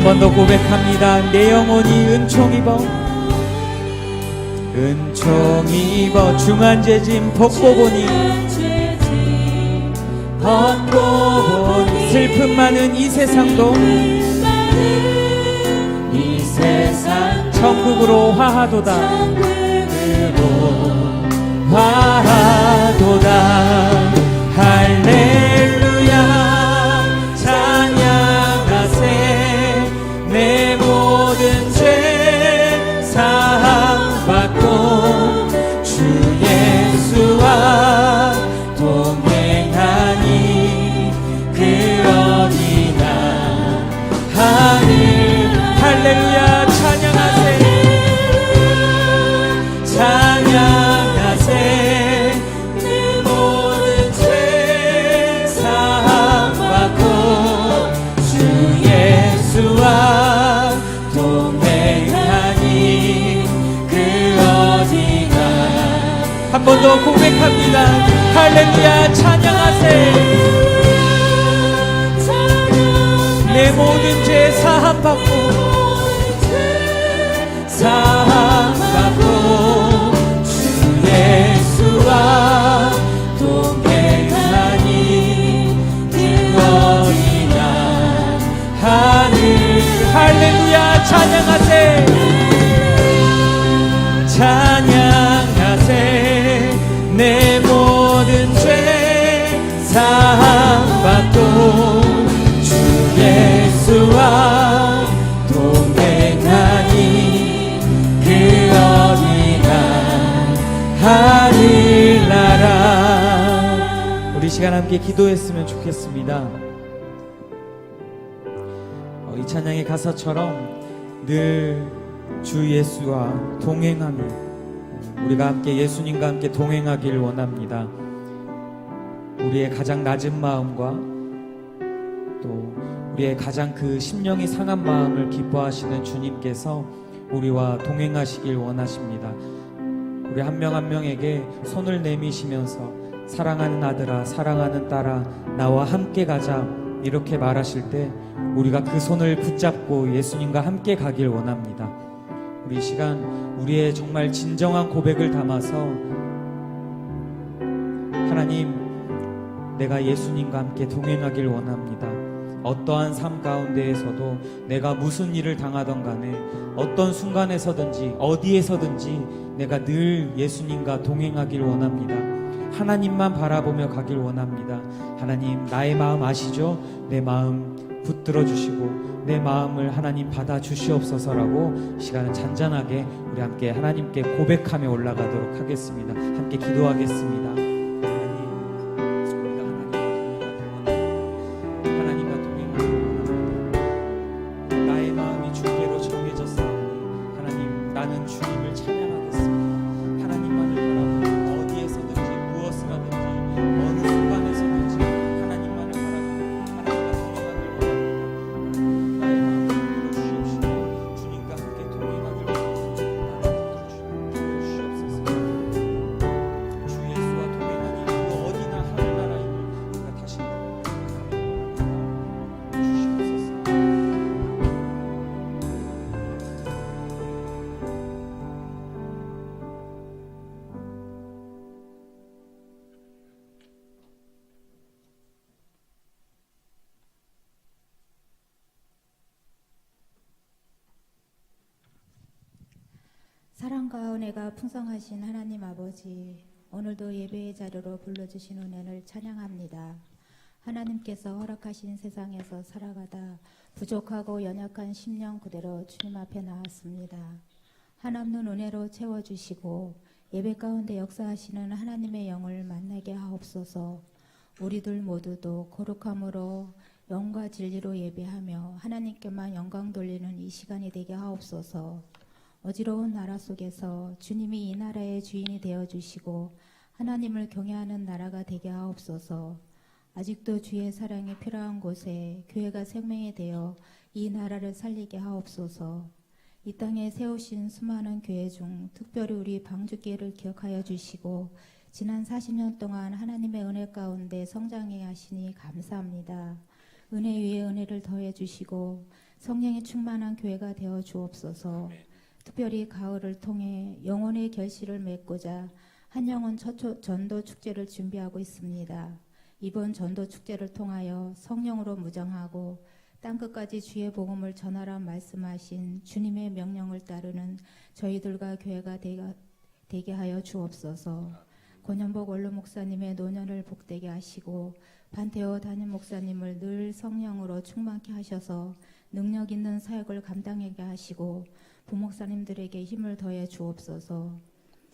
번 더 고백합니다. 내 영혼이 은총 입어, 은총 입어 중한죄짐 벗고 보니, 슬픔 많은 이 세상도 이 세상 천국으로 화하도다, 화하도다. 할렐루야 찬양하세. 내 모든 죄 사함받고 주 예수와 동행하니 그 어디나 하늘. 할렐루야 찬양하세. 찬양하세. 내 모든 죄 사함받고 주 예수와 동행하니 그 어디나. 한 번 더 고백합니다. 할렐루야 찬양하세. 내 모든 죄 사함받고 주 예수와 동행하니 그 어디나 하늘. 할렐루야 찬양하세. 찬양하세. 내 모든 죄 사함받고 주 예수와 동행하니 그 어디나 하늘나라. 우리 시간 함께 기도했으면 좋겠습니다. 이 찬양의 가사처럼 늘 주 예수와 동행하며 우리가 함께 예수님과 함께 동행하길 원합니다. 우리의 가장 낮은 마음과 또 우리의 가장 그 심령이 상한 마음을 기뻐하시는 주님께서 우리와 동행하시길 원하십니다. 우리 한 명 한 명에게 손을 내미시면서 사랑하는 아들아, 사랑하는 딸아, 나와 함께 가자, 이렇게 말하실 때 우리가 그 손을 붙잡고 예수님과 함께 가길 원합니다. 우리 시간 우리의 정말 진정한 고백을 담아서 하나님, 내가 예수님과 함께 동행하길 원합니다. 어떠한 삶 가운데에서도 내가 무슨 일을 당하던 간에 어떤 순간에서든지 어디에서든지 내가 늘 예수님과 동행하길 원합니다. 하나님만 바라보며 가길 원합니다. 하나님, 나의 마음 아시죠? 내 마음 붙들어 주시고 내 마음을 하나님 받아 주시옵소서라고 시간을 잔잔하게 우리 함께 하나님께 고백하며 올라가도록 하겠습니다. 함께 기도하겠습니다. 사랑과 은혜가 풍성하신 하나님 아버지, 오늘도 예배의 자리로 불러주신 은혜를 찬양합니다. 하나님께서 허락하신 세상에서 살아가다 부족하고 연약한 심령 그대로 주님 앞에 나왔습니다. 한없는 은혜로 채워주시고 예배 가운데 역사하시는 하나님의 영을 만나게 하옵소서. 우리들 모두도 거룩함으로 영과 진리로 예배하며 하나님께만 영광 돌리는 이 시간이 되게 하옵소서. 어지러운 나라 속에서 주님이 이 나라의 주인이 되어주시고 하나님을 경외하는 나라가 되게 하옵소서. 아직도 주의 사랑이 필요한 곳에 교회가 생명이 되어 이 나라를 살리게 하옵소서. 이 땅에 세우신 수많은 교회 중 특별히 우리 방주교회를 기억하여 주시고 지난 40년 동안 하나님의 은혜 가운데 성장해 하시니 감사합니다. 은혜 위에 은혜를 더해 주시고 성령이 충만한 교회가 되어 주옵소서. 아멘. 특별히 가을을 통해 영혼의 결실을 맺고자 한영원 처초 전도 축제를 준비하고 있습니다. 이번 전도 축제를 통하여 성령으로 무장하고 땅끝까지 주의 복음을 전하라 말씀하신 주님의 명령을 따르는 저희들과 교회가 되게 하여 주옵소서. 권현복 원로 목사님의 노년을 복되게 하시고 반태호 담임 목사님을 늘 성령으로 충만케 하셔서 능력 있는 사역을 감당하게 하시고 부목사님들에게 힘을 더해 주옵소서.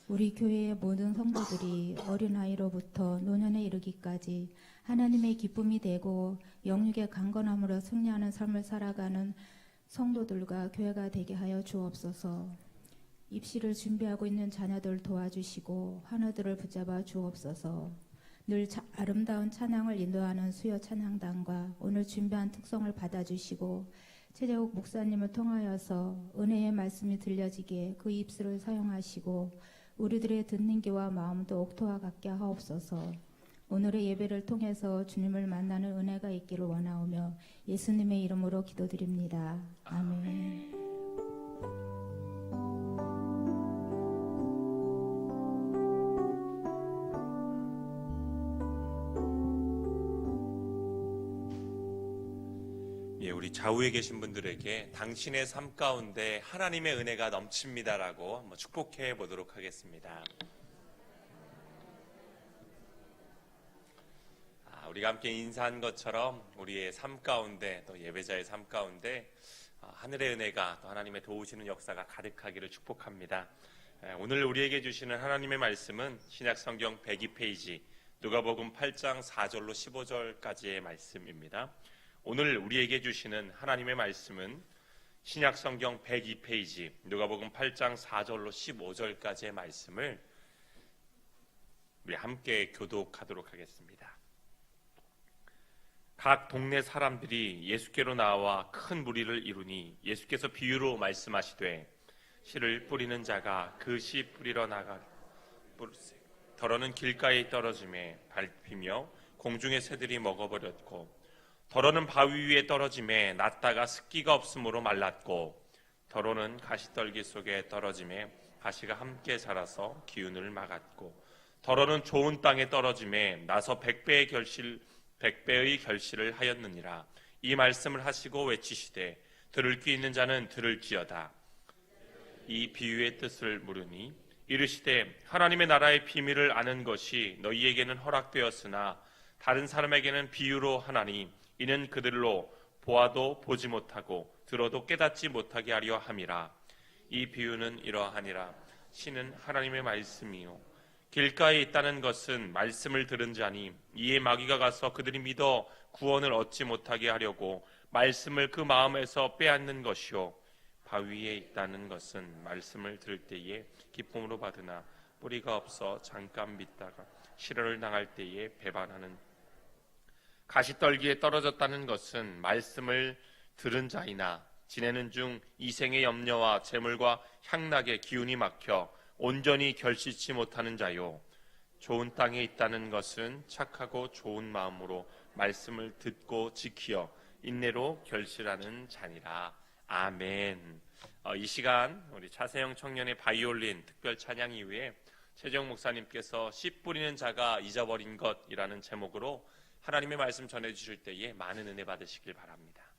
우리 교회의 모든 성도들이 어린아이로부터 노년에 이르기까지 하나님의 기쁨이 되고 영육의 강건함으로 승리하는 삶을 살아가는 성도들과 교회가 되게 하여 주옵소서. 입시를 준비하고 있는 자녀들 도와주시고 하나들을 붙잡아 주옵소서. 늘 아름다운 찬양을 인도하는 수요 찬양단과 오늘 준비한 특성을 받아주시고 최재욱 목사님을 통하여서 은혜의 말씀이 들려지기에 그 입술을 사용하시고 우리들의 듣는 귀와 마음도 옥토와 같게 하옵소서. 오늘의 예배를 통해서 주님을 만나는 은혜가 있기를 원하오며 예수님의 이름으로 기도드립니다. 아멘. 예, 우리 좌우에 계신 분들에게 당신의 삶 가운데 하나님의 은혜가 넘칩니다라고 한번 축복해 보도록 하겠습니다. 우리가 함께 인사한 것처럼 우리의 삶 가운데 또 예배자의 삶 가운데 하늘의 은혜가 또 하나님의 도우시는 역사가 가득하기를 축복합니다. 오늘 우리에게 주시는 하나님의 말씀은 신약성경 102페이지 누가복음 8장 4절로 15절까지의 말씀입니다. 오늘 우리에게 주시는 하나님의 말씀은 신약성경 102페이지 누가복음 8장 4절로 15절까지의 말씀을 우리 함께 교독하도록 하겠습니다. 각 동네 사람들이 예수께로 나와 큰 무리를 이루니 예수께서 비유로 말씀하시되 씨를 뿌리는 자가 그 씨 뿌리러 나가 더러는 길가에 떨어짐에 밟히며 공중의 새들이 먹어버렸고 더러는 바위 위에 떨어짐에 났다가 습기가 없으므로 말랐고 더러는 가시떨기 속에 떨어짐에 가시가 함께 자라서 기운을 막았고 더러는 좋은 땅에 떨어짐에 나서 100배의 결실을 하였느니라. 이 말씀을 하시고 외치시되 들을 귀 있는 자는 들을지어다. 이 비유의 뜻을 물으니 이르시되 하나님의 나라의 비밀을 아는 것이 너희에게는 허락되었으나 다른 사람에게는 비유로 하나니 이는 그들로 보아도 보지 못하고 들어도 깨닫지 못하게 하려 함이라. 이 비유는 이러하니라. 씨는 하나님의 말씀이요 길가에 있다는 것은 말씀을 들은 자니 이에 마귀가 가서 그들이 믿어 구원을 얻지 못하게 하려고 말씀을 그 마음에서 빼앗는 것이요 바위에 있다는 것은 말씀을 들을 때에 기쁨으로 받으나 뿌리가 없어 잠깐 믿다가 실현을 당할 때에 배반하는 가시떨기에 떨어졌다는 것은 말씀을 들은 자이나 지내는 중 이생의 염려와 재물과 향락에 기운이 막혀 온전히 결실치 못하는 자요 좋은 땅에 있다는 것은 착하고 좋은 마음으로 말씀을 듣고 지키어 인내로 결실하는 자니라. 아멘. 이 시간 우리 차세영 청년의 바이올린 특별 찬양 이후에 최재형 목사님께서 씨 뿌리는 자가 잊어버린 것이라는 제목으로 하나님의 말씀 전해주실 때에 많은 은혜 받으시길 바랍니다.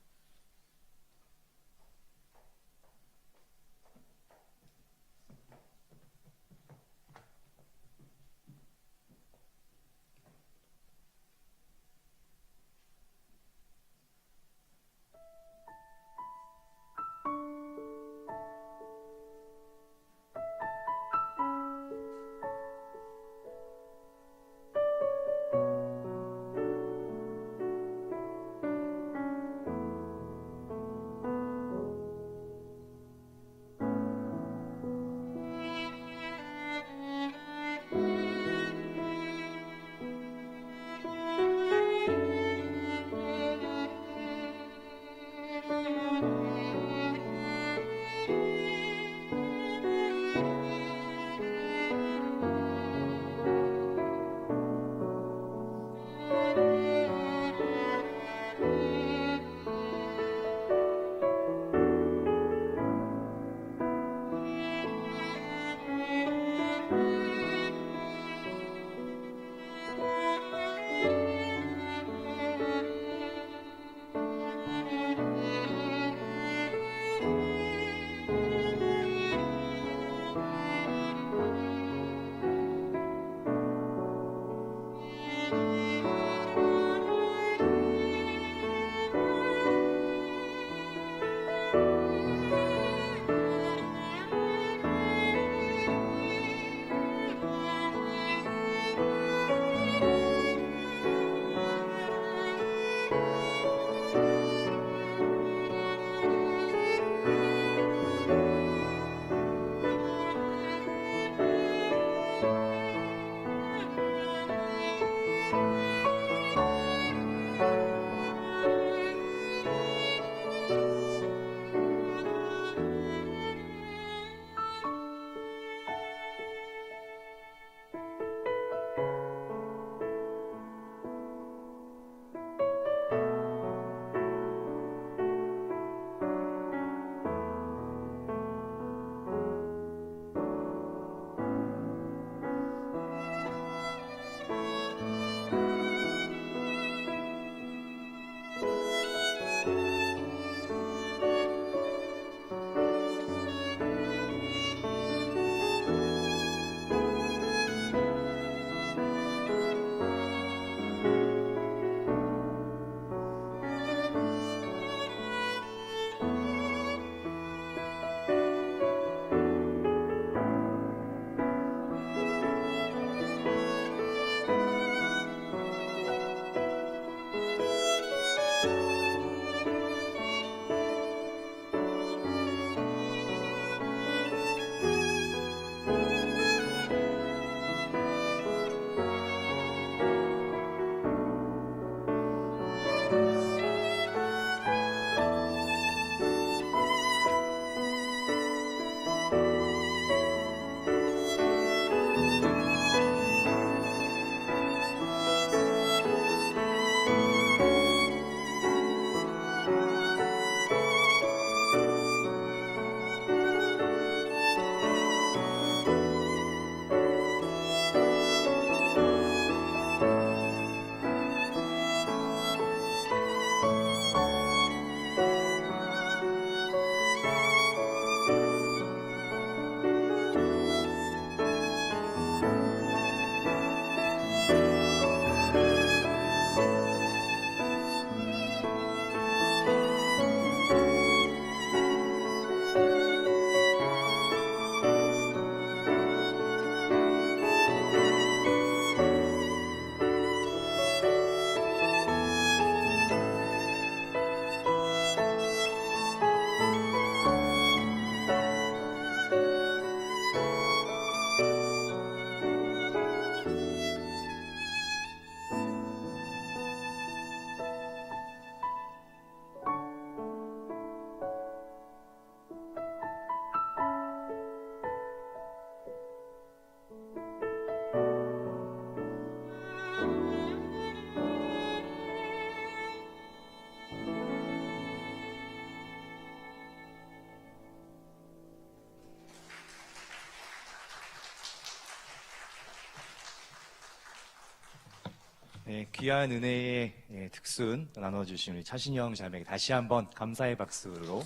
네, 귀한 은혜의 특순 나눠주신 우리 차신영 자매에게 다시 한번 감사의 박수로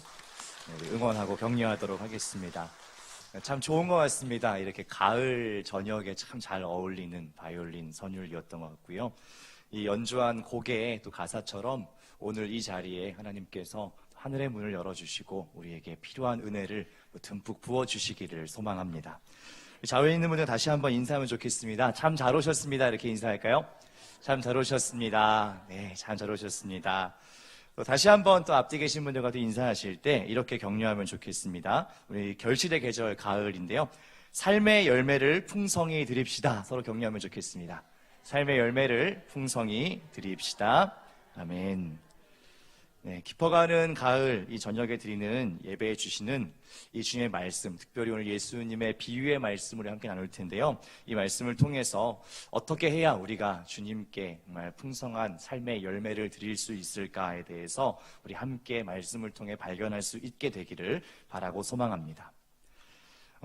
응원하고 격려하도록 하겠습니다. 참 좋은 것 같습니다. 이렇게 가을 저녁에 참 잘 어울리는 바이올린 선율이었던 것 같고요. 이 연주한 곡의 또 가사처럼 오늘 이 자리에 하나님께서 하늘의 문을 열어주시고 우리에게 필요한 은혜를 듬뿍 부어주시기를 소망합니다. 좌우에 있는 분들 다시 한번 인사하면 좋겠습니다. 참 잘 오셨습니다. 이렇게 인사할까요? 참 잘 오셨습니다. 네, 참 잘 오셨습니다. 또 다시 한번 또 앞뒤 계신 분들과도 인사하실 때 이렇게 격려하면 좋겠습니다. 우리 결실의 계절 가을인데요. 삶의 열매를 풍성히 드립시다. 서로 격려하면 좋겠습니다. 삶의 열매를 풍성히 드립시다. 아멘. 네, 깊어가는 가을 이 저녁에 드리는 예배에 주시는 이 주님의 말씀, 특별히 오늘 예수님의 비유의 말씀을 함께 나눌 텐데요. 이 말씀을 통해서 어떻게 해야 우리가 주님께 정말 풍성한 삶의 열매를 드릴 수 있을까에 대해서 우리 함께 말씀을 통해 발견할 수 있게 되기를 바라고 소망합니다.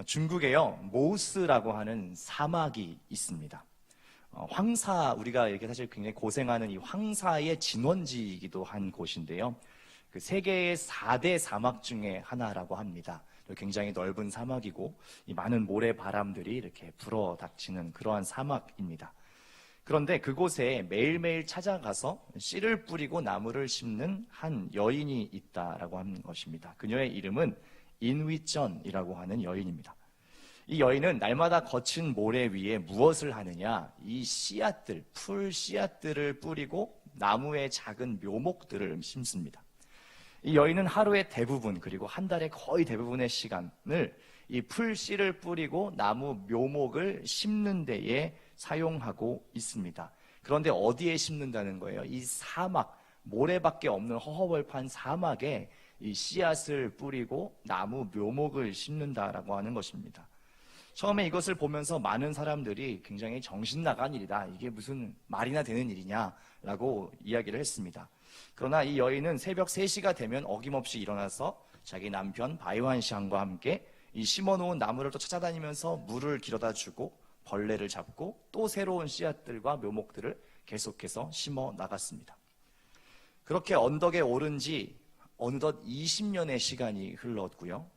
중국에요, 모스라고 하는 사막이 있습니다. 황사, 우리가 이렇게 사실 굉장히 고생하는 이 황사의 진원지이기도 한 곳인데요. 그 세계의 4대 사막 중에 하나라고 합니다. 굉장히 넓은 사막이고 이 많은 모래바람들이 이렇게 불어닥치는 그러한 사막입니다. 그런데 그곳에 매일매일 찾아가서 씨를 뿌리고 나무를 심는 한 여인이 있다라고 하는 것입니다. 그녀의 이름은 인위전이라고 하는 여인입니다. 이 여인은 날마다 거친 모래 위에 무엇을 하느냐, 이 씨앗들, 풀 씨앗들을 뿌리고 나무의 작은 묘목들을 심습니다. 이 여인은 하루의 대부분, 그리고 한 달의 거의 대부분의 시간을 이 풀 씨를 뿌리고 나무 묘목을 심는 데에 사용하고 있습니다. 그런데 어디에 심는다는 거예요? 이 사막, 모래밖에 없는 허허벌판 사막에 이 씨앗을 뿌리고 나무 묘목을 심는다라고 하는 것입니다. 처음에 이것을 보면서 많은 사람들이 굉장히 정신 나간 일이다, 이게 무슨 말이나 되는 일이냐라고 이야기를 했습니다. 그러나 이 여인은 새벽 3시가 되면 어김없이 일어나서 자기 남편 바이완샹과 함께 이 심어놓은 나무를 또 찾아다니면서 물을 길어다 주고 벌레를 잡고 또 새로운 씨앗들과 묘목들을 계속해서 심어 나갔습니다. 그렇게 언덕에 오른 지 어느덧 20년의 시간이 흘렀고요.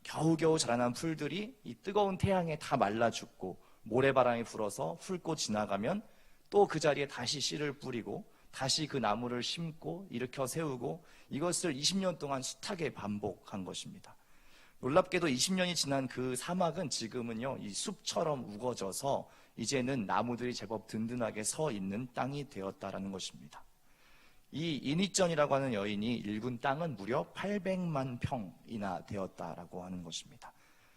겨우겨우 자라난 풀들이 이 뜨거운 태양에 다 말라 죽고 모래바람이 불어서 훑고 지나가면 또 그 자리에 다시 씨를 뿌리고 다시 그 나무를 심고 일으켜 세우고 이것을 20년 동안 숱하게 반복한 것입니다. 놀랍게도 20년이 지난 그 사막은 지금은요, 이 숲처럼 우거져서 이제는 나무들이 제법 든든하게 서 있는 땅이 되었다라는 것입니다. 이 인위전이라고 하는 여인이 일군 땅은 무려 800만 평이나 되었다라고 하는 것입니다.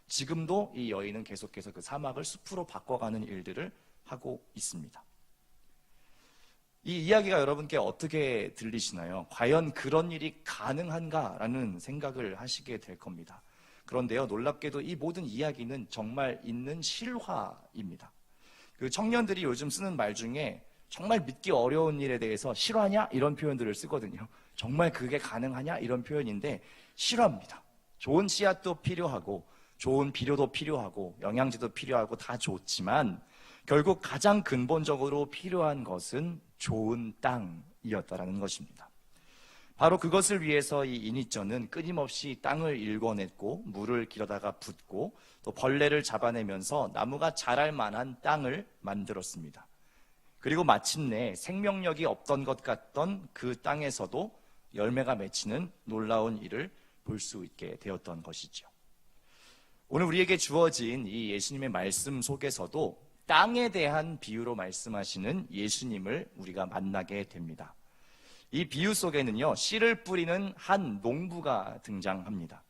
지금도 이 여인은 계속해서 그 사막을 숲으로 바꿔가는 일들을 하고 있습니다. 이 이야기가 여러분께 어떻게 들리시나요? 과연 그런 일이 가능한가라는 생각을 하시게 될 겁니다. 그런데요, 놀랍게도 이 모든 이야기는 정말 있는 실화입니다. 그 청년들이 요즘 쓰는 말 중에 정말 믿기 어려운 일에 대해서 실화냐? 이런 표현들을 쓰거든요. 정말 그게 가능하냐? 이런 표현인데 실화입니다. 좋은 씨앗도 필요하고 좋은 비료도 필요하고 영양제도 필요하고 다 좋지만 결국 가장 근본적으로 필요한 것은 좋은 땅이었다라는 것입니다. 바로 그것을 위해서 이 인위전은 끊임없이 땅을 일궈냈고 물을 길어다가 붓고 또 벌레를 잡아내면서 나무가 자랄 만한 땅을 만들었습니다. 그리고 마침내 생명력이 없던 것 같던 그 땅에서도 열매가 맺히는 놀라운 일을 볼 수 있게 되었던 것이죠. 오늘 우리에게 주어진 이 예수님의 말씀 속에서도 땅에 대한 비유로 말씀하시는 예수님을 우리가 만나게 됩니다. 이 비유 속에는요, 씨를 뿌리는 한 농부가 등장합니다.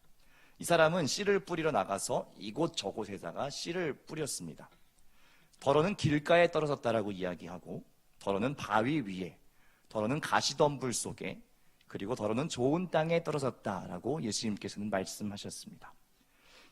이 사람은 씨를 뿌리러 나가서 이곳 저곳에다가 씨를 뿌렸습니다. 더러는 길가에 떨어졌다라고 이야기하고, 더러는 바위 위에, 더러는 가시덤불 속에, 그리고 더러는 좋은 땅에 떨어졌다라고 예수님께서는 말씀하셨습니다.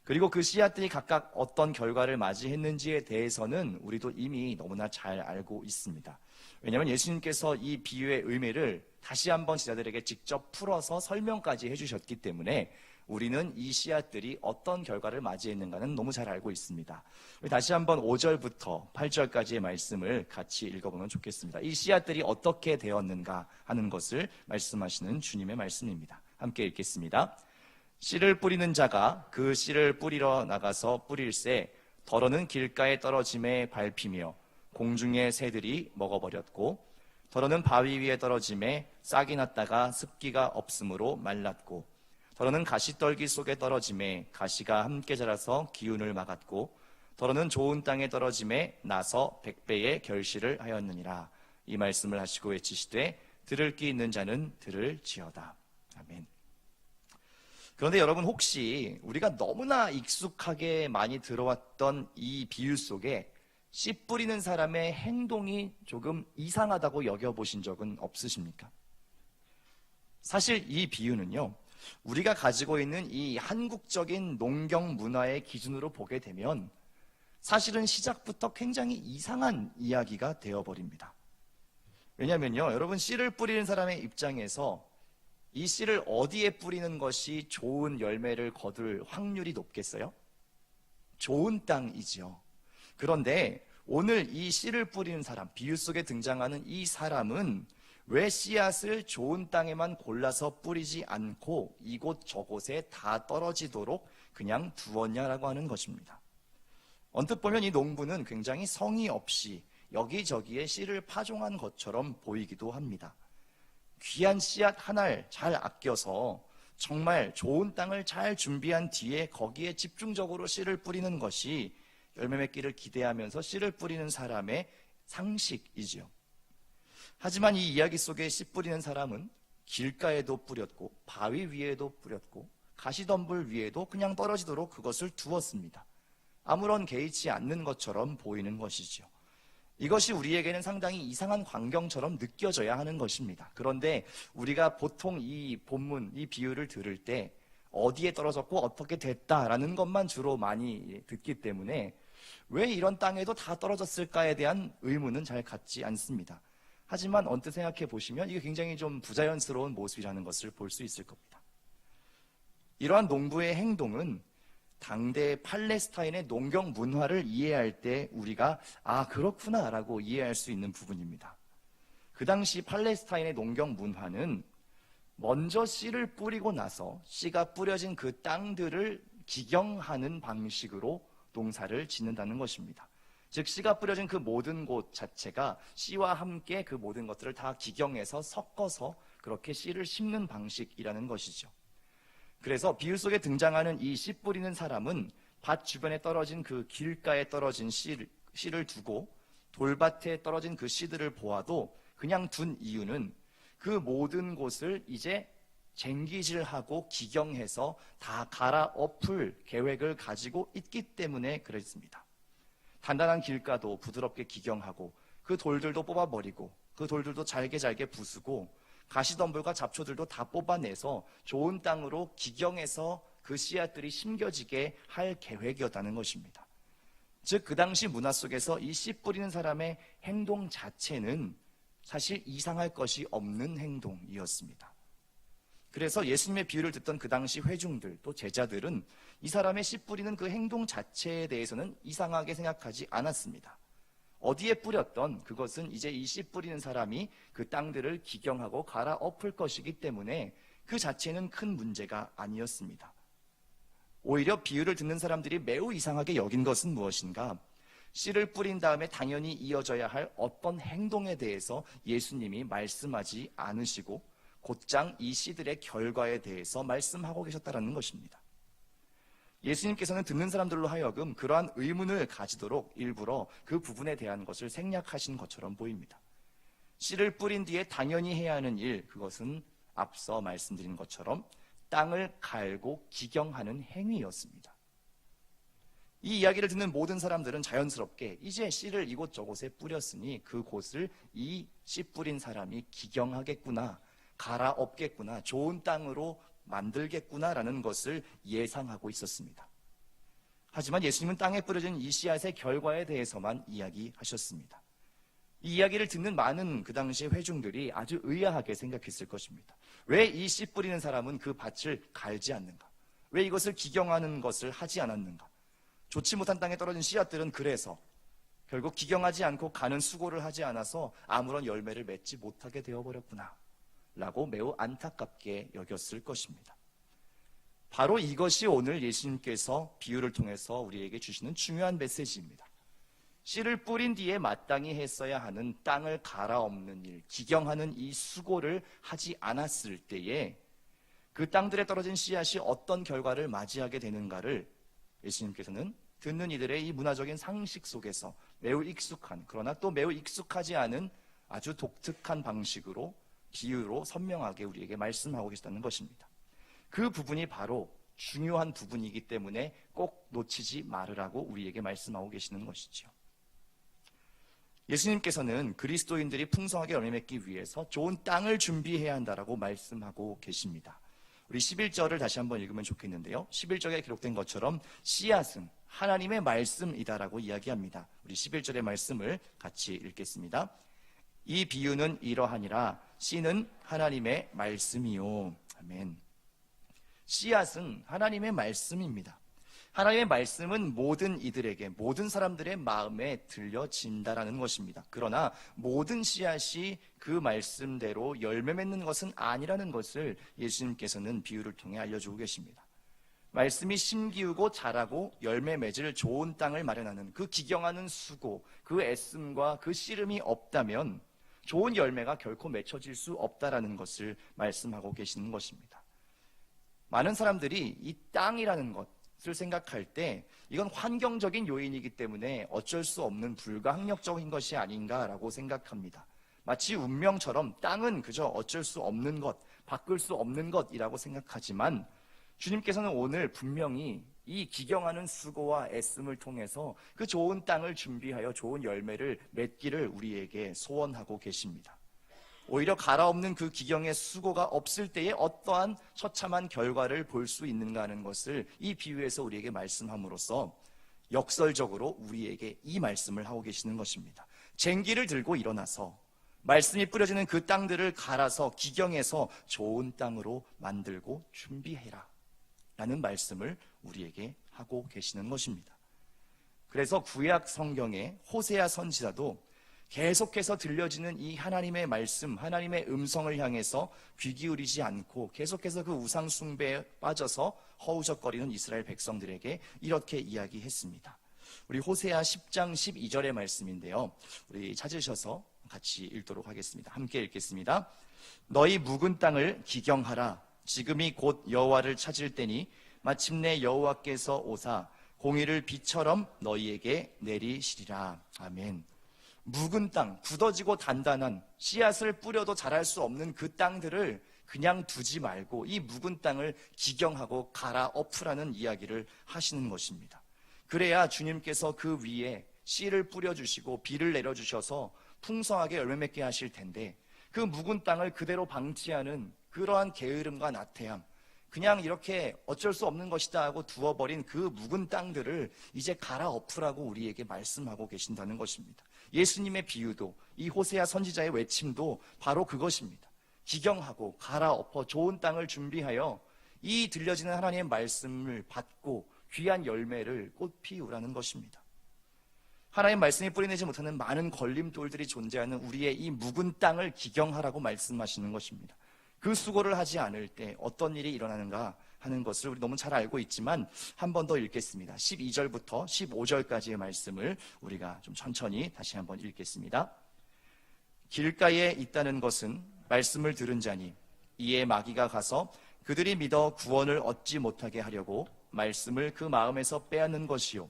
그리고 그 씨앗들이 각각 어떤 결과를 맞이했는지에 대해서는 우리도 이미 너무나 잘 알고 있습니다. 왜냐하면 예수님께서 이 비유의 의미를 다시 한번 제자들에게 직접 풀어서 설명까지 해주셨기 때문에 우리는 이 씨앗들이 어떤 결과를 맞이했는가는 너무 잘 알고 있습니다. 우리 다시 한번 5절부터 8절까지의 말씀을 같이 읽어보면 좋겠습니다. 이 씨앗들이 어떻게 되었는가 하는 것을 말씀하시는 주님의 말씀입니다. 함께 읽겠습니다. 씨를 뿌리는 자가 그 씨를 뿌리러 나가서 뿌릴새 더러는 길가에 떨어짐에 밟히며 공중의 새들이 먹어버렸고 더러는 바위 위에 떨어짐에 싹이 났다가 습기가 없으므로 말랐고 더러는 가시떨기 속에 떨어짐에 가시가 함께 자라서 기운을 막았고 더러는 좋은 땅에 떨어짐에 나서 100배의 결실을 하였느니라. 이 말씀을 하시고 외치시되 들을 귀 있는 자는 들을지어다. 아멘. 그런데 여러분, 혹시 우리가 너무나 익숙하게 많이 들어왔던 이 비유 속에 씨 뿌리는 사람의 행동이 조금 이상하다고 여겨보신 적은 없으십니까? 사실 이 비유는요, 우리가 가지고 있는 이 한국적인 농경 문화의 기준으로 보게 되면 사실은 시작부터 굉장히 이상한 이야기가 되어버립니다. 왜냐면요, 여러분, 씨를 뿌리는 사람의 입장에서 이 씨를 어디에 뿌리는 것이 좋은 열매를 거둘 확률이 높겠어요? 좋은 땅이지요. 그런데 오늘 이 씨를 뿌리는 사람, 비유 속에 등장하는 이 사람은 왜 씨앗을 좋은 땅에만 골라서 뿌리지 않고 이곳 저곳에 다 떨어지도록 그냥 두었냐라고 하는 것입니다. 언뜻 보면 이 농부는 굉장히 성의 없이 여기저기에 씨를 파종한 것처럼 보이기도 합니다. 귀한 씨앗 하나를 잘 아껴서 정말 좋은 땅을 잘 준비한 뒤에 거기에 집중적으로 씨를 뿌리는 것이 열매 맺기를 기대하면서 씨를 뿌리는 사람의 상식이지요. 하지만 이 이야기 속에 씨 뿌리는 사람은 길가에도 뿌렸고 바위 위에도 뿌렸고 가시덤불 위에도 그냥 떨어지도록 그것을 두었습니다. 아무런 개의치 않는 것처럼 보이는 것이지요. 이것이 우리에게는 상당히 이상한 광경처럼 느껴져야 하는 것입니다. 그런데 우리가 보통 이 본문, 이 비유를 들을 때 어디에 떨어졌고 어떻게 됐다라는 것만 주로 많이 듣기 때문에 왜 이런 땅에도 다 떨어졌을까에 대한 의문은 잘 갖지 않습니다. 하지만 언뜻 생각해 보시면 이게 굉장히 좀 부자연스러운 모습이라는 것을 볼 수 있을 겁니다. 이러한 농부의 행동은 당대 팔레스타인의 농경 문화를 이해할 때 우리가 그렇구나 라고 이해할 수 있는 부분입니다. 그 당시 팔레스타인의 농경 문화는 먼저 씨를 뿌리고 나서 씨가 뿌려진 그 땅들을 기경하는 방식으로 농사를 짓는다는 것입니다. 즉 씨가 뿌려진 그 모든 곳 자체가 씨와 함께 그 모든 것들을 다 기경해서 섞어서 그렇게 씨를 심는 방식이라는 것이죠. 그래서 비유 속에 등장하는 이 씨 뿌리는 사람은 밭 주변에 떨어진 그 길가에 떨어진 씨를 두고 돌밭에 떨어진 그 씨들을 보아도 그냥 둔 이유는 그 모든 곳을 이제 쟁기질하고 기경해서 다 갈아엎을 계획을 가지고 있기 때문에 그렇습니다. 단단한 길가도 부드럽게 기경하고 그 돌들도 뽑아버리고 그 돌들도 잘게 부수고 가시덤불과 잡초들도 다 뽑아내서 좋은 땅으로 기경해서 그 씨앗들이 심겨지게 할 계획이었다는 것입니다. 즉 그 당시 문화 속에서 이 씨 뿌리는 사람의 행동 자체는 사실 이상할 것이 없는 행동이었습니다. 그래서 예수님의 비유를 듣던 그 당시 회중들 또 제자들은 이 사람의 씨 뿌리는 그 행동 자체에 대해서는 이상하게 생각하지 않았습니다. 어디에 뿌렸던 그것은 이제 이 씨 뿌리는 사람이 그 땅들을 기경하고 갈아엎을 것이기 때문에 그 자체는 큰 문제가 아니었습니다. 오히려 비유를 듣는 사람들이 매우 이상하게 여긴 것은 무엇인가? 씨를 뿌린 다음에 당연히 이어져야 할 어떤 행동에 대해서 예수님이 말씀하지 않으시고 곧장 이 씨들의 결과에 대해서 말씀하고 계셨다는 것입니다. 예수님께서는 듣는 사람들로 하여금 그러한 의문을 가지도록 일부러 그 부분에 대한 것을 생략하신 것처럼 보입니다. 씨를 뿌린 뒤에 당연히 해야 하는 일, 그것은 앞서 말씀드린 것처럼 땅을 갈고 기경하는 행위였습니다. 이 이야기를 듣는 모든 사람들은 자연스럽게 이제 씨를 이곳저곳에 뿌렸으니 그곳을 이 씨 뿌린 사람이 기경하겠구나, 갈아엎겠구나, 좋은 땅으로 만들겠구나라는 것을 예상하고 있었습니다. 하지만 예수님은 땅에 뿌려진 이 씨앗의 결과에 대해서만 이야기하셨습니다. 이 이야기를 듣는 많은 그 당시 회중들이 아주 의아하게 생각했을 것입니다. 왜 이 씨 뿌리는 사람은 그 밭을 갈지 않는가? 왜 이것을 기경하는 것을 하지 않았는가? 좋지 못한 땅에 떨어진 씨앗들은 그래서 결국 기경하지 않고 가는 수고를 하지 않아서 아무런 열매를 맺지 못하게 되어버렸구나 라고 매우 안타깝게 여겼을 것입니다. 바로 이것이 오늘 예수님께서 비유를 통해서 우리에게 주시는 중요한 메시지입니다. 씨를 뿌린 뒤에 마땅히 했어야 하는 땅을 갈아엎는 일, 기경하는 이 수고를 하지 않았을 때에 그 땅들에 떨어진 씨앗이 어떤 결과를 맞이하게 되는가를 예수님께서는 듣는 이들의 이 문화적인 상식 속에서 매우 익숙한, 그러나 또 매우 익숙하지 않은 아주 독특한 방식으로, 비유로 선명하게 우리에게 말씀하고 계시다는 것입니다. 그 부분이 바로 중요한 부분이기 때문에 꼭 놓치지 말으라고 우리에게 말씀하고 계시는 것이죠. 예수님께서는 그리스도인들이 풍성하게 열매 맺기 위해서 좋은 땅을 준비해야 한다라고 말씀하고 계십니다. 우리 11절을 다시 한번 읽으면 좋겠는데요. 11절에 기록된 것처럼 씨앗은 하나님의 말씀이다라고 이야기합니다. 우리 11절의 말씀을 같이 읽겠습니다. 이 비유는 이러하니라. 씨는 하나님의 말씀이요. 아멘. 씨앗은 하나님의 말씀입니다. 하나님의 말씀은 모든 이들에게, 모든 사람들의 마음에 들려진다라는 것입니다. 그러나 모든 씨앗이 그 말씀대로 열매 맺는 것은 아니라는 것을 예수님께서는 비유를 통해 알려주고 계십니다. 말씀이 심기우고 자라고 열매 맺을 좋은 땅을 마련하는 그 기경하는 수고, 그 애씀과 그 씨름이 없다면 좋은 열매가 결코 맺혀질 수 없다라는 것을 말씀하고 계시는 것입니다. 많은 사람들이 이 땅이라는 것을 생각할 때 이건 환경적인 요인이기 때문에 어쩔 수 없는 불가항력적인 것이 아닌가라고 생각합니다. 마치 운명처럼 땅은 그저 어쩔 수 없는 것, 바꿀 수 없는 것이라고 생각하지만 주님께서는 오늘 분명히 이 기경하는 수고와 애씀을 통해서 그 좋은 땅을 준비하여 좋은 열매를 맺기를 우리에게 소원하고 계십니다. 오히려 갈아엎는 그 기경의 수고가 없을 때에 어떠한 처참한 결과를 볼 수 있는가 하는 것을 이 비유에서 우리에게 말씀함으로써 역설적으로 우리에게 이 말씀을 하고 계시는 것입니다. 쟁기를 들고 일어나서 말씀이 뿌려지는 그 땅들을 갈아서 기경해서 좋은 땅으로 만들고 준비해라 라는 말씀을 우리에게 하고 계시는 것입니다. 그래서 구약 성경의 호세아 선지자도 계속해서 들려지는 이 하나님의 말씀, 하나님의 음성을 향해서 귀 기울이지 않고 계속해서 그 우상 숭배에 빠져서 허우적거리는 이스라엘 백성들에게 이렇게 이야기했습니다. 우리 호세아 10장 12절의 말씀인데요. 우리 찾으셔서 같이 읽도록 하겠습니다. 함께 읽겠습니다. 너희 묵은 땅을 기경하라. 지금이 곧 여호와를 찾을 때니 마침내 여호와께서 오사 공의를 비처럼 너희에게 내리시리라. 아멘. 묵은 땅, 굳어지고 단단한 씨앗을 뿌려도 자랄 수 없는 그 땅들을 그냥 두지 말고 이 묵은 땅을 기경하고 갈아엎으라는 이야기를 하시는 것입니다. 그래야 주님께서 그 위에 씨를 뿌려주시고 비를 내려주셔서 풍성하게 열매 맺게 하실 텐데 그 묵은 땅을 그대로 방치하는 그러한 게으름과 나태함, 그냥 이렇게 어쩔 수 없는 것이다 하고 두어버린 그 묵은 땅들을 이제 갈아엎으라고 우리에게 말씀하고 계신다는 것입니다. 예수님의 비유도 이 호세아 선지자의 외침도 바로 그것입니다. 기경하고 갈아엎어 좋은 땅을 준비하여 이 들려지는 하나님의 말씀을 받고 귀한 열매를 꽃 피우라는 것입니다. 하나님의 말씀이 뿌리내지 못하는 많은 걸림돌들이 존재하는 우리의 이 묵은 땅을 기경하라고 말씀하시는 것입니다. 그 수고를 하지 않을 때 어떤 일이 일어나는가 하는 것을 우리 너무 잘 알고 있지만 한 번 더 읽겠습니다. 12절부터 15절까지의 말씀을 우리가 좀 천천히 다시 한번 읽겠습니다. 길가에 있다는 것은 말씀을 들은 자니 이에 마귀가 가서 그들이 믿어 구원을 얻지 못하게 하려고 말씀을 그 마음에서 빼앗는 것이요.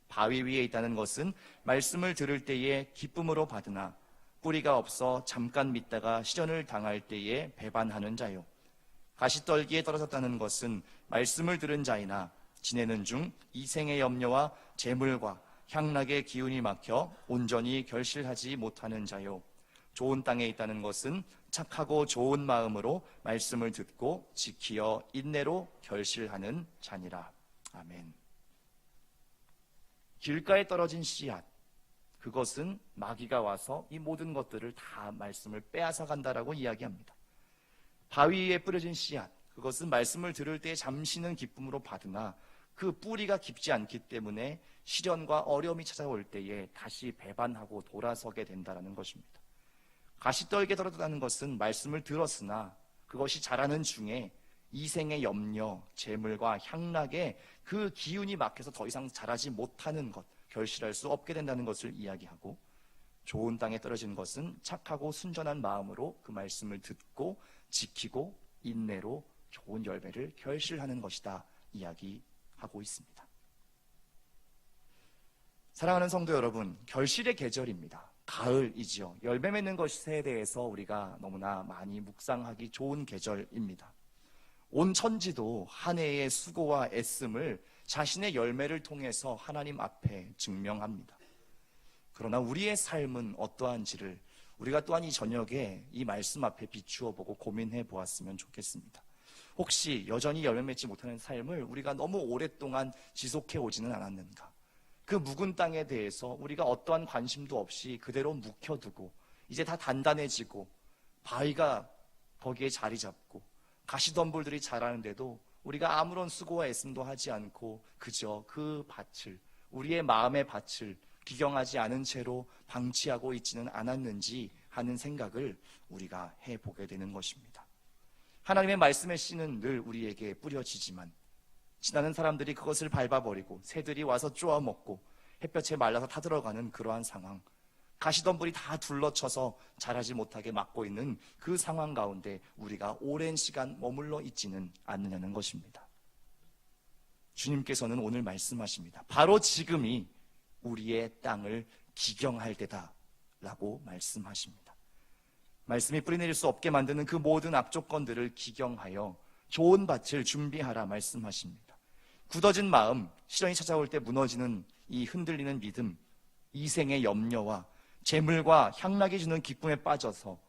바위 위에 있다는 것은 말씀을 들을 때에 기쁨으로 받으나 뿌리가 없어 잠깐 믿다가 시련을 당할 때에 배반하는 자요. 가시떨기에 떨어졌다는 것은 말씀을 들은 자이나 지내는 중 이생의 염려와 재물과 향락의 기운이 막혀 온전히 결실하지 못하는 자요. 좋은 땅에 있다는 것은 착하고 좋은 마음으로 말씀을 듣고 지키어 인내로 결실하는 자니라. 아멘. 길가에 떨어진 씨앗, 그것은 마귀가 와서 이 모든 것들을 다 말씀을 빼앗아 간다라고 이야기합니다. 바위 위에 뿌려진 씨앗, 그것은 말씀을 들을 때 잠시는 기쁨으로 받으나 그 뿌리가 깊지 않기 때문에 시련과 어려움이 찾아올 때에 다시 배반하고 돌아서게 된다는 것입니다. 가시떨게 들었다는 것은 말씀을 들었으나 그것이 자라는 중에 이생의 염려, 재물과 향락에 그 기운이 막혀서 더 이상 자라지 못하는 것, 결실할 수 없게 된다는 것을 이야기하고, 좋은 땅에 떨어진 것은 착하고 순전한 마음으로 그 말씀을 듣고 지키고 인내로 좋은 열매를 결실하는 것이다 이야기하고 있습니다. 사랑하는 성도 여러분, 결실의 계절입니다. 가을이지요. 열매 맺는 것에 대해서 우리가 너무나 많이 묵상하기 좋은 계절입니다. 온 천지도 한 해의 수고와 애씀을 자신의 열매를 통해서 하나님 앞에 증명합니다. 그러나 우리의 삶은 어떠한지를 우리가 또한 이 저녁에 이 말씀 앞에 비추어 보고 고민해 보았으면 좋겠습니다. 혹시 여전히 열매 맺지 못하는 삶을 우리가 너무 오랫동안 지속해 오지는 않았는가? 그 묵은 땅에 대해서 우리가 어떠한 관심도 없이 그대로 묵혀두고 이제 다 단단해지고 바위가 거기에 자리 잡고 가시덤불들이 자라는데도 우리가 아무런 수고와 애씀도 하지 않고 그저 그 밭을, 우리의 마음의 밭을 기경하지 않은 채로 방치하고 있지는 않았는지 하는 생각을 우리가 해보게 되는 것입니다. 하나님의 말씀의 씨는 늘 우리에게 뿌려지지만 지나는 사람들이 그것을 밟아버리고 새들이 와서 쪼아먹고 햇볕에 말라서 타들어가는 그러한 상황, 가시덤불이 다 둘러쳐서 자라지 못하게 막고 있는 그 상황 가운데 우리가 오랜 시간 머물러 있지는 않느냐는 것입니다. 주님께서는 오늘 말씀하십니다. 바로 지금이 우리의 땅을 기경할 때다 라고 말씀하십니다. 말씀이 뿌리내릴 수 없게 만드는 그 모든 악조건들을 기경하여 좋은 밭을 준비하라 말씀하십니다. 굳어진 마음, 시련이 찾아올 때 무너지는 이 흔들리는 믿음, 이생의 염려와 재물과 향락이 주는 기쁨에 빠져서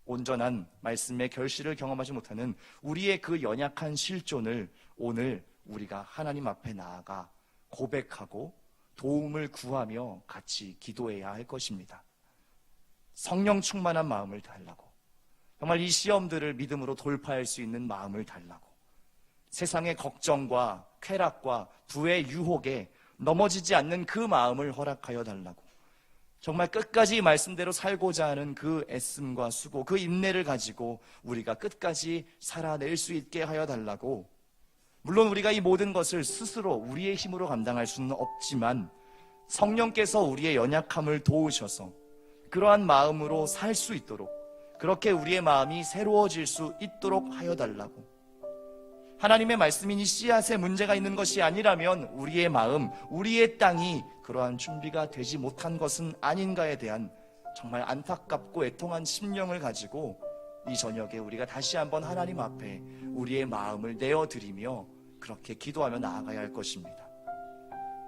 온전한 말씀의 결실을 경험하지 못하는 우리의 그 연약한 실존을 오늘 우리가 하나님 앞에 나아가 고백하고 도움을 구하며 같이 기도해야 할 것입니다. 성령 충만한 마음을 달라고, 정말 이 시험들을 믿음으로 돌파할 수 있는 마음을 달라고, 세상의 걱정과 쾌락과 부의 유혹에 넘어지지 않는 그 마음을 허락하여 달라고, 정말 끝까지 말씀대로 살고자 하는 그 애씀과 수고, 그 인내를 가지고 우리가 끝까지 살아낼 수 있게 하여 달라고. 물론 우리가 이 모든 것을 스스로 우리의 힘으로 감당할 수는 없지만 성령께서 우리의 연약함을 도우셔서 그러한 마음으로 살 수 있도록, 그렇게 우리의 마음이 새로워질 수 있도록 하여 달라고. 하나님의 말씀이니 씨앗에 문제가 있는 것이 아니라면 우리의 마음, 우리의 땅이 그러한 준비가 되지 못한 것은 아닌가에 대한 정말 안타깝고 애통한 심령을 가지고 이 저녁에 우리가 다시 한번 하나님 앞에 우리의 마음을 내어드리며 그렇게 기도하며 나아가야 할 것입니다.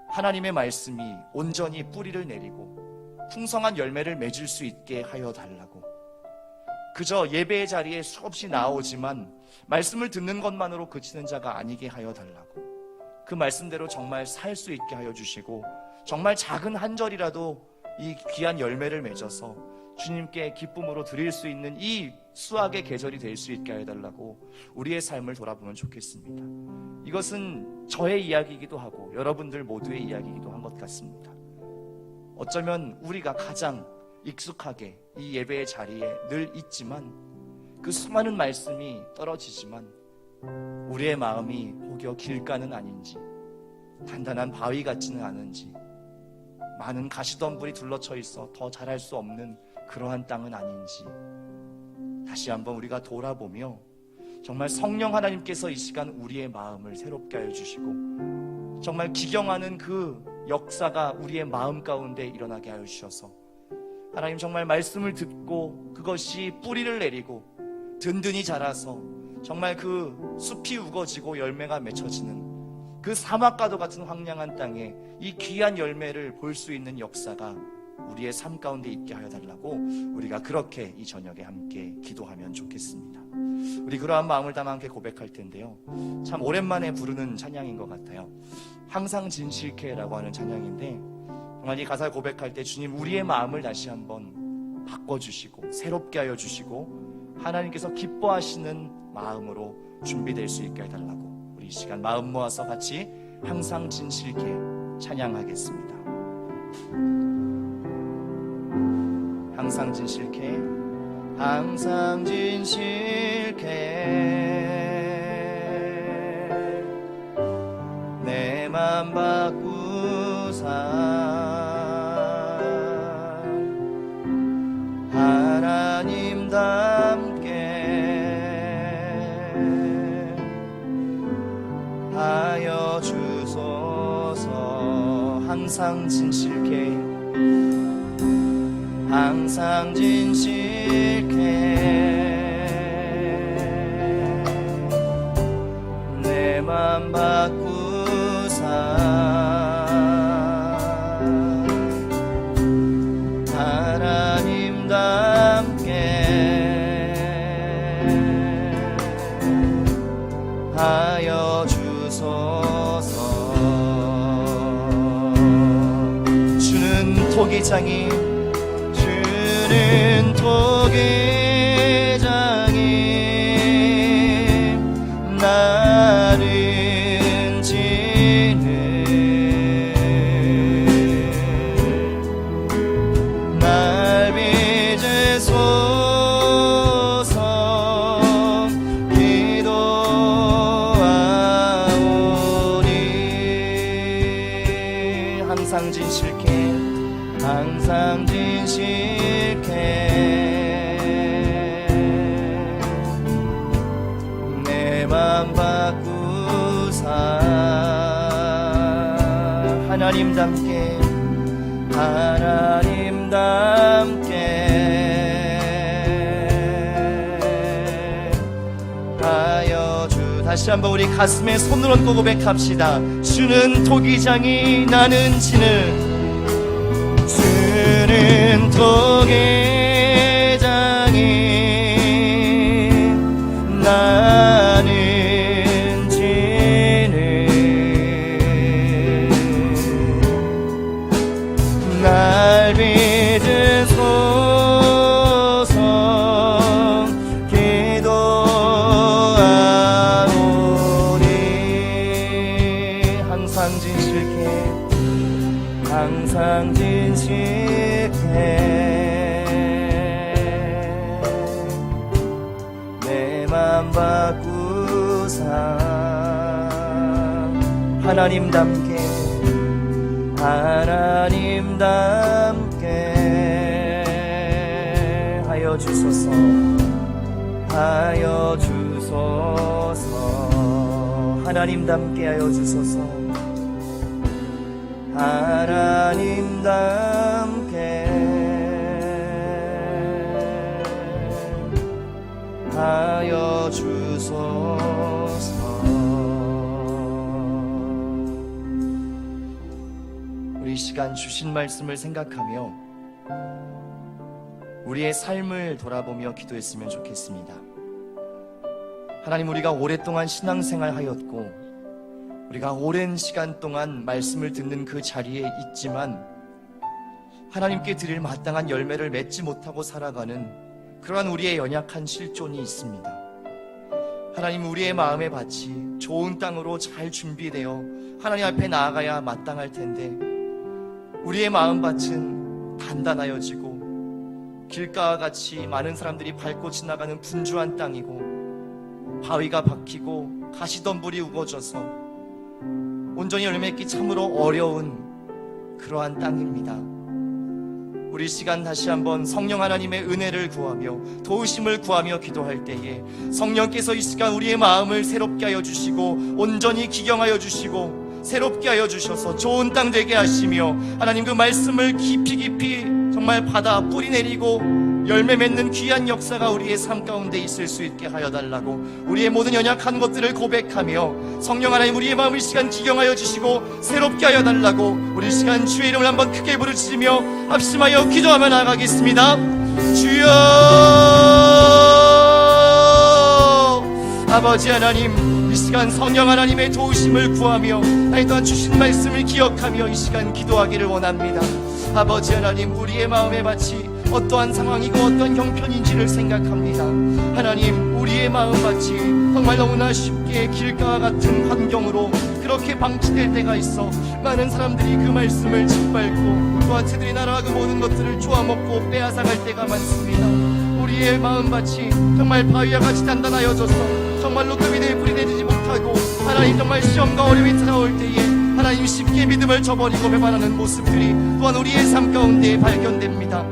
하나님의 말씀이 온전히 뿌리를 내리고 풍성한 열매를 맺을 수 있게 하여 달라고. 그저 예배의 자리에 수없이 나오지만 말씀을 듣는 것만으로 그치는 자가 아니게 하여 달라고. 그 말씀대로 정말 살 수 있게 하여 주시고 정말 작은 한 절이라도 이 귀한 열매를 맺어서 주님께 기쁨으로 드릴 수 있는 이 수확의 계절이 될 수 있게 하여 달라고 우리의 삶을 돌아보면 좋겠습니다. 이것은 저의 이야기이기도 하고 여러분들 모두의 이야기이기도 한 것 같습니다. 어쩌면 우리가 가장 익숙하게 이 예배의 자리에 늘 있지만 그 수많은 말씀이 떨어지지만 우리의 마음이 혹여 길가는 아닌지, 단단한 바위 같지는 않은지, 많은 가시덤불이 둘러쳐 있어 더 자랄 수 없는 그러한 땅은 아닌지 다시 한번 우리가 돌아보며 정말 성령 하나님께서 이 시간 우리의 마음을 새롭게 하여 주시고 정말 기경하는 그 역사가 우리의 마음 가운데 일어나게 하여 주셔서 하나님 정말 말씀을 듣고 그것이 뿌리를 내리고 든든히 자라서 정말 그 숲이 우거지고 열매가 맺혀지는 그 사막과도 같은 황량한 땅에 이 귀한 열매를 볼 수 있는 역사가 우리의 삶 가운데 있게 하여 달라고 우리가 그렇게 이 저녁에 함께 기도하면 좋겠습니다. 우리 그러한 마음을 담아 함께 고백할 텐데요, 참 오랜만에 부르는 찬양인 것 같아요. 항상 진실케라고 하는 찬양인데 정말 이 가사를 고백할 때 주님 우리의 마음을 다시 한번 바꿔주시고 새롭게 하여 주시고 하나님께서 기뻐하시는 마음으로 준비될 수 있게 해달라고 우리 이 시간 마음 모아서 같이 항상 진실케 찬양하겠습니다. 항상 진실케 항상 진실케 내 맘 바꾸사 하나님답게 하여 주소서. 항상 진실케 항상 진실케 내 맘 바꾸사 하나님답게 하여 주소서. 주는 토기장이 나는 지는 날 빚으소서. 기도하오니 항상 진실케 항상 진실케 내 맘 바꾸사 하나님답게 하여 주. 다시 한번 우리 가슴에 손을 얹고 고백합시다. 주는 토기장이 나는 진을 주는 토기장이 나는 지는 날 빚으소서. 기도하오니 항상 진실케 항상 진실케 내 맘 바꾸사 하나님답게 하여 주소서. 하여 주소서. 하나님답게 하여 주소서. 하나님답게 하여 주소서. 우리 이 시간 주신 말씀을 생각하며 우리의 삶을 돌아보며 기도했으면 좋겠습니다. 하나님, 우리가 오랫동안 신앙생활 하였고 우리가 오랜 시간 동안 말씀을 듣는 그 자리에 있지만 하나님께 드릴 마땅한 열매를 맺지 못하고 살아가는 그러한 우리의 연약한 실존이 있습니다. 하나님, 우리의 마음의 밭이 좋은 땅으로 잘 준비되어 하나님 앞에 나아가야 마땅할 텐데 우리의 마음밭은 단단하여지고 길가와 같이 많은 사람들이 밟고 지나가는 분주한 땅이고 바위가 박히고 가시덤불이 우거져서 온전히 열매 맺기 참으로 어려운 그러한 땅입니다. 우리 시간 다시 한번 성령 하나님의 은혜를 구하며 도우심을 구하며 기도할 때에 성령께서 이 시간 우리의 마음을 새롭게 하여 주시고 온전히 기경하여 주시고 새롭게 하여 주셔서 좋은 땅 되게 하시며 하나님 그 말씀을 깊이 정말 받아 뿌리 내리고 열매 맺는 귀한 역사가 우리의 삶 가운데 있을 수 있게 하여 달라고 우리의 모든 연약한 것들을 고백하며 성령 하나님 우리의 마음을 이 시간 기경하여 주시고 새롭게 하여 달라고 우리 시간 주의 이름을 한번 크게 부르짖으며 합심하여 기도하며 나아가겠습니다. 주여 아버지 하나님, 이 시간 성령 하나님의 도우심을 구하며 하나님 또한 주신 말씀을 기억하며 이 시간 기도하기를 원합니다. 아버지 하나님, 우리의 마음의 밭이 어떠한 상황이고 어떠한 형편인지를 생각합니다. 하나님, 우리의 마음같이 정말 너무나 쉽게 길가와 같은 환경으로 그렇게 방치될 때가 있어 많은 사람들이 그 말씀을 짓밟고 또한 그들의 나라와 그 모든 것들을 쪼아먹고 빼앗아갈 때가 많습니다. 우리의 마음같이 정말 바위와 같이 단단하여져서 정말로 그 믿음에 뿌리 내리지 못하고 하나님 정말 시험과 어려움이 찾아올 때에 하나님 쉽게 믿음을 저버리고 배반하는 모습들이 또한 우리의 삶 가운데 발견됩니다.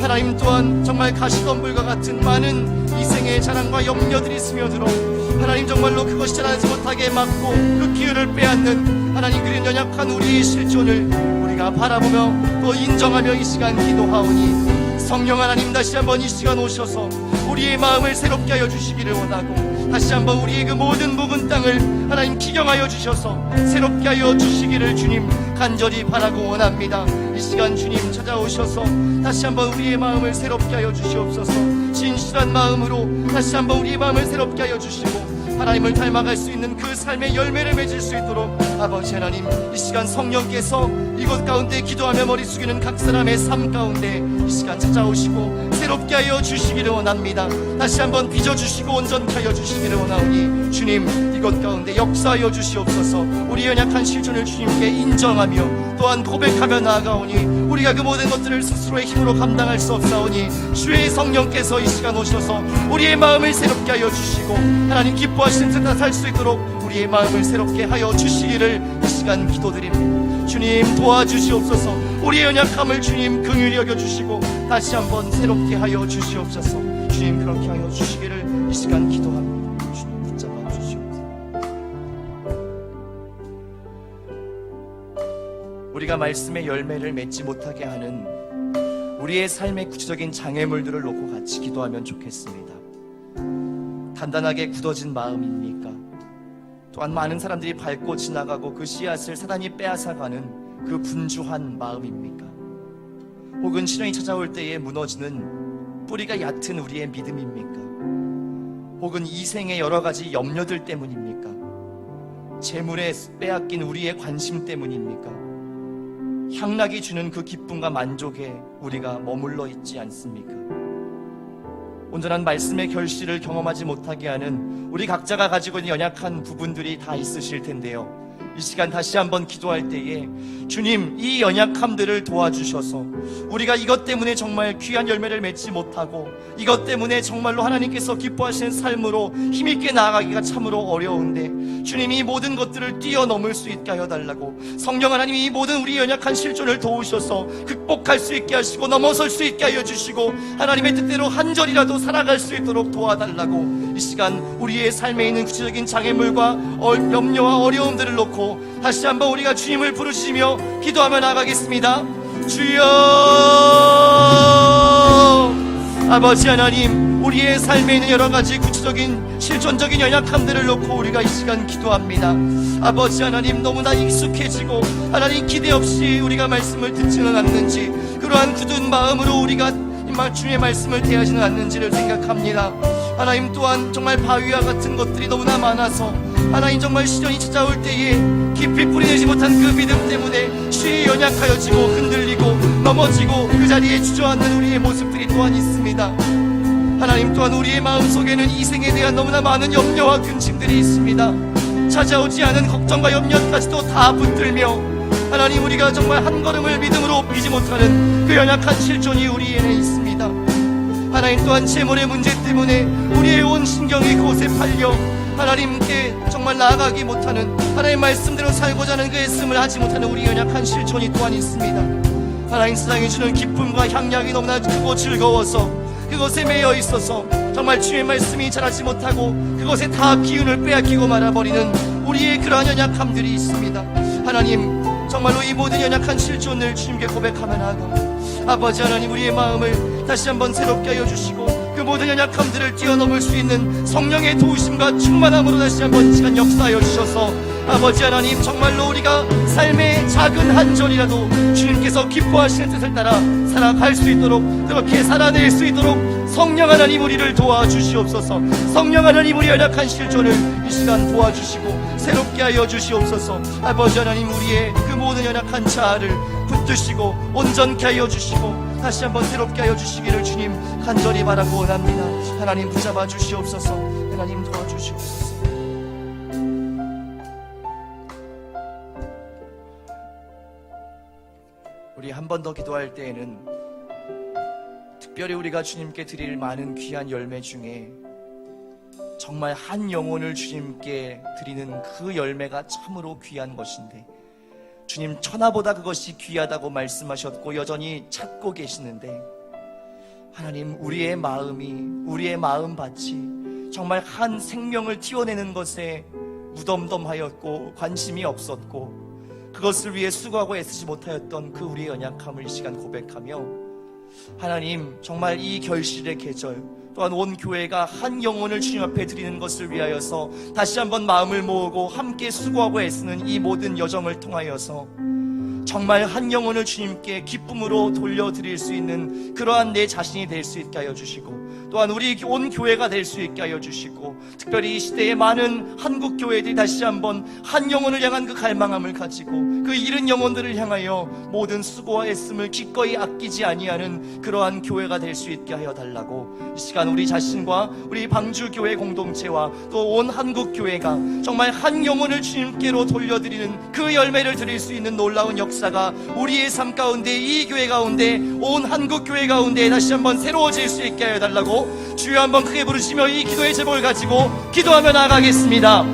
하나님 또한 정말 가시덤불과 같은 많은 이생의 자랑과 염려들이 스며들어 하나님 정말로 그것이 자라지 못하게 막고 그 기회를 빼앗는 하나님 그런 연약한 우리의 실존을 우리가 바라보며 또 인정하며 이 시간 기도하오니 성령 하나님 다시 한번 이 시간 오셔서 우리의 마음을 새롭게 하여 주시기를 원하고 다시 한번 우리의 그 모든 묵은 땅을 하나님 기경하여 주셔서 새롭게 하여 주시기를 주님 간절히 바라고 원합니다. 이 시간 주님 찾아오셔서 다시 한번 우리의 마음을 새롭게 하여 주시옵소서. 진실한 마음으로 다시 한번 우리의 마음을 새롭게 하여 주시고 하나님을 닮아갈 수 있는 그 삶의 열매를 맺을 수 있도록 아버지 하나님 이 시간 성령께서 이곳 가운데 기도하며 머리 숙이는 각 사람의 삶 가운데 이 시간 찾아오시고 새롭게 하여 주시기를 원합니다. 다시 한번 빚어주시고 온전케 하여 주시기를 원하오니 주님 이곳 가운데 역사하여 주시옵소서. 우리 연약한 실존을 주님께 인정하며 또한 고백하며 나아가오니 우리가 그 모든 것들을 스스로의 힘으로 감당할 수 없사오니 주의 성령께서 이 시간 오셔서 우리의 마음을 새롭게 하여 주시고 하나님 기뻐하시는 뜻 살 수 있도록 우리의 마음을 새롭게 하여 주시기를 이 시간 기도드립니다. 주님 도와주시옵소서. 우리의 연약함을 주님 긍휼히 여겨주시고 다시 한번 새롭게 하여 주시옵소서. 주님 그렇게 하여 주시기를 이 시간 기도합니다. 주님 붙잡아 주시옵소서. 우리가 말씀의 열매를 맺지 못하게 하는 우리의 삶의 구체적인 장애물들을 놓고 같이 기도하면 좋겠습니다. 단단하게 굳어진 마음입니까? 또한 많은 사람들이 밟고 지나가고 그 씨앗을 사단이 빼앗아가는 그 분주한 마음입니까? 혹은 시련이 찾아올 때에 무너지는 뿌리가 얕은 우리의 믿음입니까? 혹은 이생의 여러 가지 염려들 때문입니까? 재물에 빼앗긴 우리의 관심 때문입니까? 향락이 주는 그 기쁨과 만족에 우리가 머물러 있지 않습니까? 온전한 말씀의 결실을 경험하지 못하게 하는 우리 각자가 가지고 있는 연약한 부분들이 다 있으실 텐데요. 이 시간 다시 한번 기도할 때에 주님 이 연약함들을 도와주셔서 우리가 이것 때문에 정말 귀한 열매를 맺지 못하고 이것 때문에 정말로 하나님께서 기뻐하시는 삶으로 힘있게 나아가기가 참으로 어려운데 주님이 이 모든 것들을 뛰어넘을 수 있게 하여 달라고 성령 하나님이 이 모든 우리 연약한 실존을 도우셔서 극복할 수 있게 하시고 넘어설 수 있게 하여 주시고 하나님의 뜻대로 한 절이라도 살아갈 수 있도록 도와달라고 이 시간 우리의 삶에 있는 구체적인 장애물과 염려와 어려움들을 놓고 다시 한번 우리가 주님을 부르시며 기도하며 나가겠습니다. 주여 아버지 하나님 우리의 삶에 있는 여러 가지 구체적인 실존적인 연약함들을 놓고 우리가 이 시간 기도합니다. 아버지 하나님 너무나 익숙해지고 하나님 기대 없이 우리가 말씀을 듣지는 않는지 그러한 굳은 마음으로 우리가 주의 말씀을 대하지는 않는지를 생각합니다. 하나님 또한 정말 바위와 같은 것들이 너무나 많아서 하나님 정말 시련이 찾아올 때에 깊이 뿌리내지 못한 그 믿음 때문에 쉬이 연약하여지고 흔들리고 넘어지고 그 자리에 주저앉는 우리의 모습들이 또한 있습니다. 하나님 또한 우리의 마음속에는 이생에 대한 너무나 많은 염려와 근심들이 있습니다. 찾아오지 않은 걱정과 염려까지도 다 붙들며 하나님 우리가 정말 한 걸음을 믿음으로 옮기지 못하는 그 연약한 실존이 우리에게 있습니다. 하나님 또한 재물의 문제 때문에 우리의 온 신경이 그곳에 팔려 하나님께 정말 나아가기 못하는 하나님 말씀대로 살고자 하는 그 애씀을 하지 못하는 우리 연약한 실존이 또한 있습니다. 하나님 세상이 주는 기쁨과 향락이 너무나 크고 즐거워서 그것에 매여 있어서 정말 주의 말씀이 자라지 못하고 그것에 다 기운을 빼앗기고 말아버리는 우리의 그러한 연약함들이 있습니다. 하나님 정말로 이 모든 연약한 실존을 주님께 고백하며 나아가 아버지 하나님 우리의 마음을 다시 한번 새롭게 하여 주시고 그 모든 연약함들을 뛰어넘을 수 있는 성령의 도우심과 충만함으로 다시 한번 이 시간 역사하여 주셔서 아버지 하나님 정말로 우리가 삶의 작은 한 절이라도 주님께서 기뻐하시는 뜻을 따라 살아갈 수 있도록 그렇게 살아낼 수 있도록 성령 하나님 우리를 도와주시옵소서. 성령 하나님 우리 연약한 실존을 이 시간 도와주시고 새롭게 하여 주시옵소서. 아버지 하나님 우리의 그 모든 연약한 자아를 붙드시고 온전케 하여 주시고 다시 한번 새롭게 하여 주시기를 주님 간절히 바라고 원합니다. 하나님 붙잡아 주시옵소서. 하나님 도와주시옵소서. 우리 한 번 더 기도할 때에는 특별히 우리가 주님께 드릴 많은 귀한 열매 중에 정말 한 영혼을 주님께 드리는 그 열매가 참으로 귀한 것인데 주님 천하보다 그것이 귀하다고 말씀하셨고 여전히 찾고 계시는데 하나님 우리의 마음이 우리의 마음밭이 정말 한 생명을 튀어내는 것에 무덤덤하였고 관심이 없었고 그것을 위해 수고하고 애쓰지 못하였던 그 우리의 연약함을 이 시간 고백하며 하나님 정말 이 결실의 계절 또한 온 교회가 한 영혼을 주님 앞에 드리는 것을 위하여서 다시 한번 마음을 모으고 함께 수고하고 애쓰는 이 모든 여정을 통하여서 정말 한 영혼을 주님께 기쁨으로 돌려드릴 수 있는 그러한 내 자신이 될 수 있게 하여 주시고 또한 우리 온 교회가 될 수 있게 하여 주시고 특별히 이 시대의 많은 한국 교회들이 다시 한번 한 영혼을 향한 그 갈망함을 가지고 그 잃은 영혼들을 향하여 모든 수고와 애씀을 기꺼이 아끼지 아니하는 그러한 교회가 될 수 있게 하여 달라고 이 시간 우리 자신과 우리 방주교회 공동체와 또 온 한국 교회가 정말 한 영혼을 주님께로 돌려드리는 그 열매를 드릴 수 있는 놀라운 역사가 우리의 삶 가운데 이 교회 가운데 온 한국 교회 가운데 다시 한번 새로워질 수 있게 하여 달라고 주여 한번 크게 부르시며 이 기도의 제목을 가지고 기도하며 나아가겠습니다.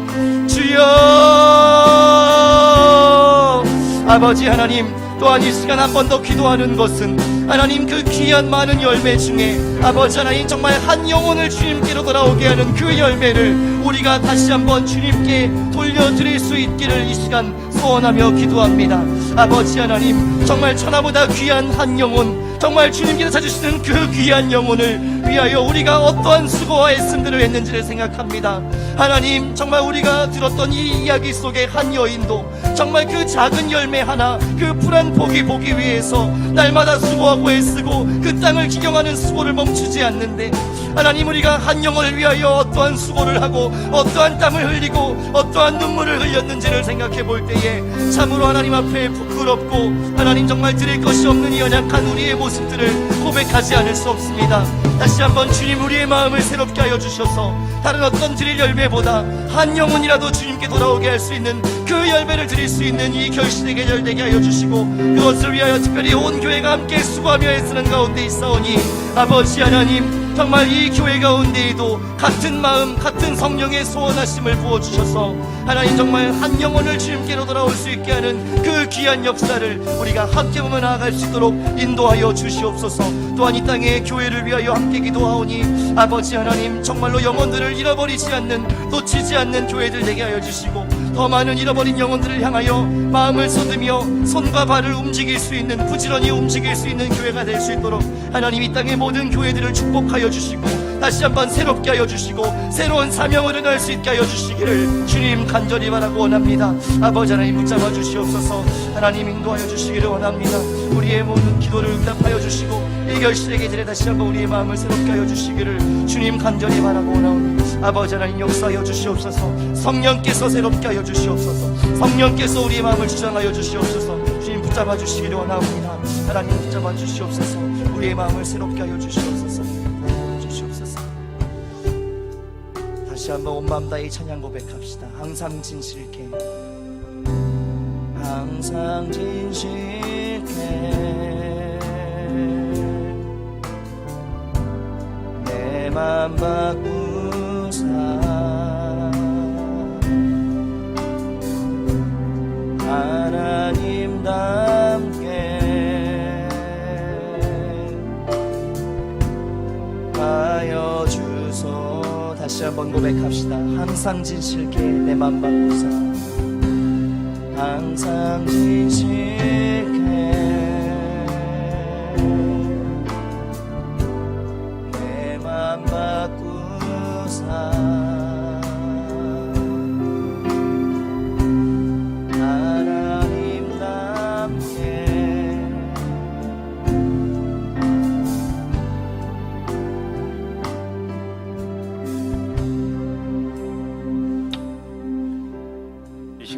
주여 아버지 하나님 또한 이 시간 한 번 더 기도하는 것은 하나님 그 귀한 많은 열매 중에 아버지 하나님 정말 한 영혼을 주님께로 돌아오게 하는 그 열매를 우리가 다시 한번 주님께 돌려드릴 수 있기를 이 시간 소원하며 기도합니다. 아버지 하나님 정말 천하보다 귀한 한 영혼 정말 주님께서 찾으시는 그 귀한 영혼을 위하여 우리가 어떠한 수고와 애씀들을 했는지를 생각합니다. 하나님 정말 우리가 들었던 이 이야기 속의 한 여인도 정말 그 작은 열매 하나 그 푸른 포기 보기 위해서 날마다 수고하고 애쓰고 그 땅을 기경하는 수고를 멈추지 않는데 하나님 우리가 한 영혼을 위하여 어떠한 수고를 하고 어떠한 땀을 흘리고 어떠한 눈물을 흘렸는지를 생각해 볼 때에 참으로 하나님 앞에 부끄럽고 하나님 정말 드릴 것이 없는 이 연약한 우리의 모습들을 고백하지 않을 수 없습니다. 다시 한번 주님 우리의 마음을 새롭게 하여 주셔서 다른 어떤 드릴 열매보다 한 영혼이라도 주님께 돌아오게 할 수 있는 그 열매를 드릴 수 있는 이 결실의 계절 되게 하여 주시고 그것을 위하여 특별히 온 교회가 함께 수고하며 애쓰는 가운데 있사오니 아버지 하나님 정말 이 교회 가운데에도 같은 마음 같은 성령의 소원하심을 부어주셔서 하나님 정말 한 영혼을 주님께로 돌아올 수 있게 하는 그 귀한 역사를 우리가 함께 보며 나아갈 수 있도록 인도하여 주시옵소서. 또한 이 땅의 교회를 위하여 함께 기도하오니 아버지 하나님 정말로 영혼들을 잃어버리지 않는 놓치지 않는 교회들 되게 하여 주시고 더 많은 잃어버린 영혼들을 향하여 마음을 쏟으며 손과 발을 움직일 수 있는 부지런히 움직일 수 있는 교회가 될 수 있도록 하나님 이 땅의 모든 교회들을 축복하여 주시고 다시 한번 새롭게 하여 주시고 새로운 사명을 은할 수 있게 하여 주시기를 주님 간절히 바라고 원합니다. 아버지 하나님 붙잡아 주시옵소서. 하나님 인도하여 주시기를 원합니다. 우리의 모든 기도를 응답하여 주시고 이 결실의 계절에 다시 한번 우리의 마음을 새롭게 하여 주시기를 주님 간절히 바라고 원하오니 아버지 하나님 역사하여 주시옵소서. 성령께서 새롭게 하여 주시옵소서. 성령께서 우리의 마음을 주장하여 주시옵소서. 주님 붙잡아 주시기를 원하옵니다. 하나님 붙잡아 주시옵소서. 우리의 마음을 새롭게 하여 주시옵소서. 다시 한번 온 마음 다해 찬양 고백합시다. 항상 진실케 항상 진실케 내 맘 바꾸사 하나님답게 하여 주소. 다시 한번 고백합시다. 항상 진실케 내 맘 바꾸사 항상 진실케 내 맘 바꾸사 하나님답게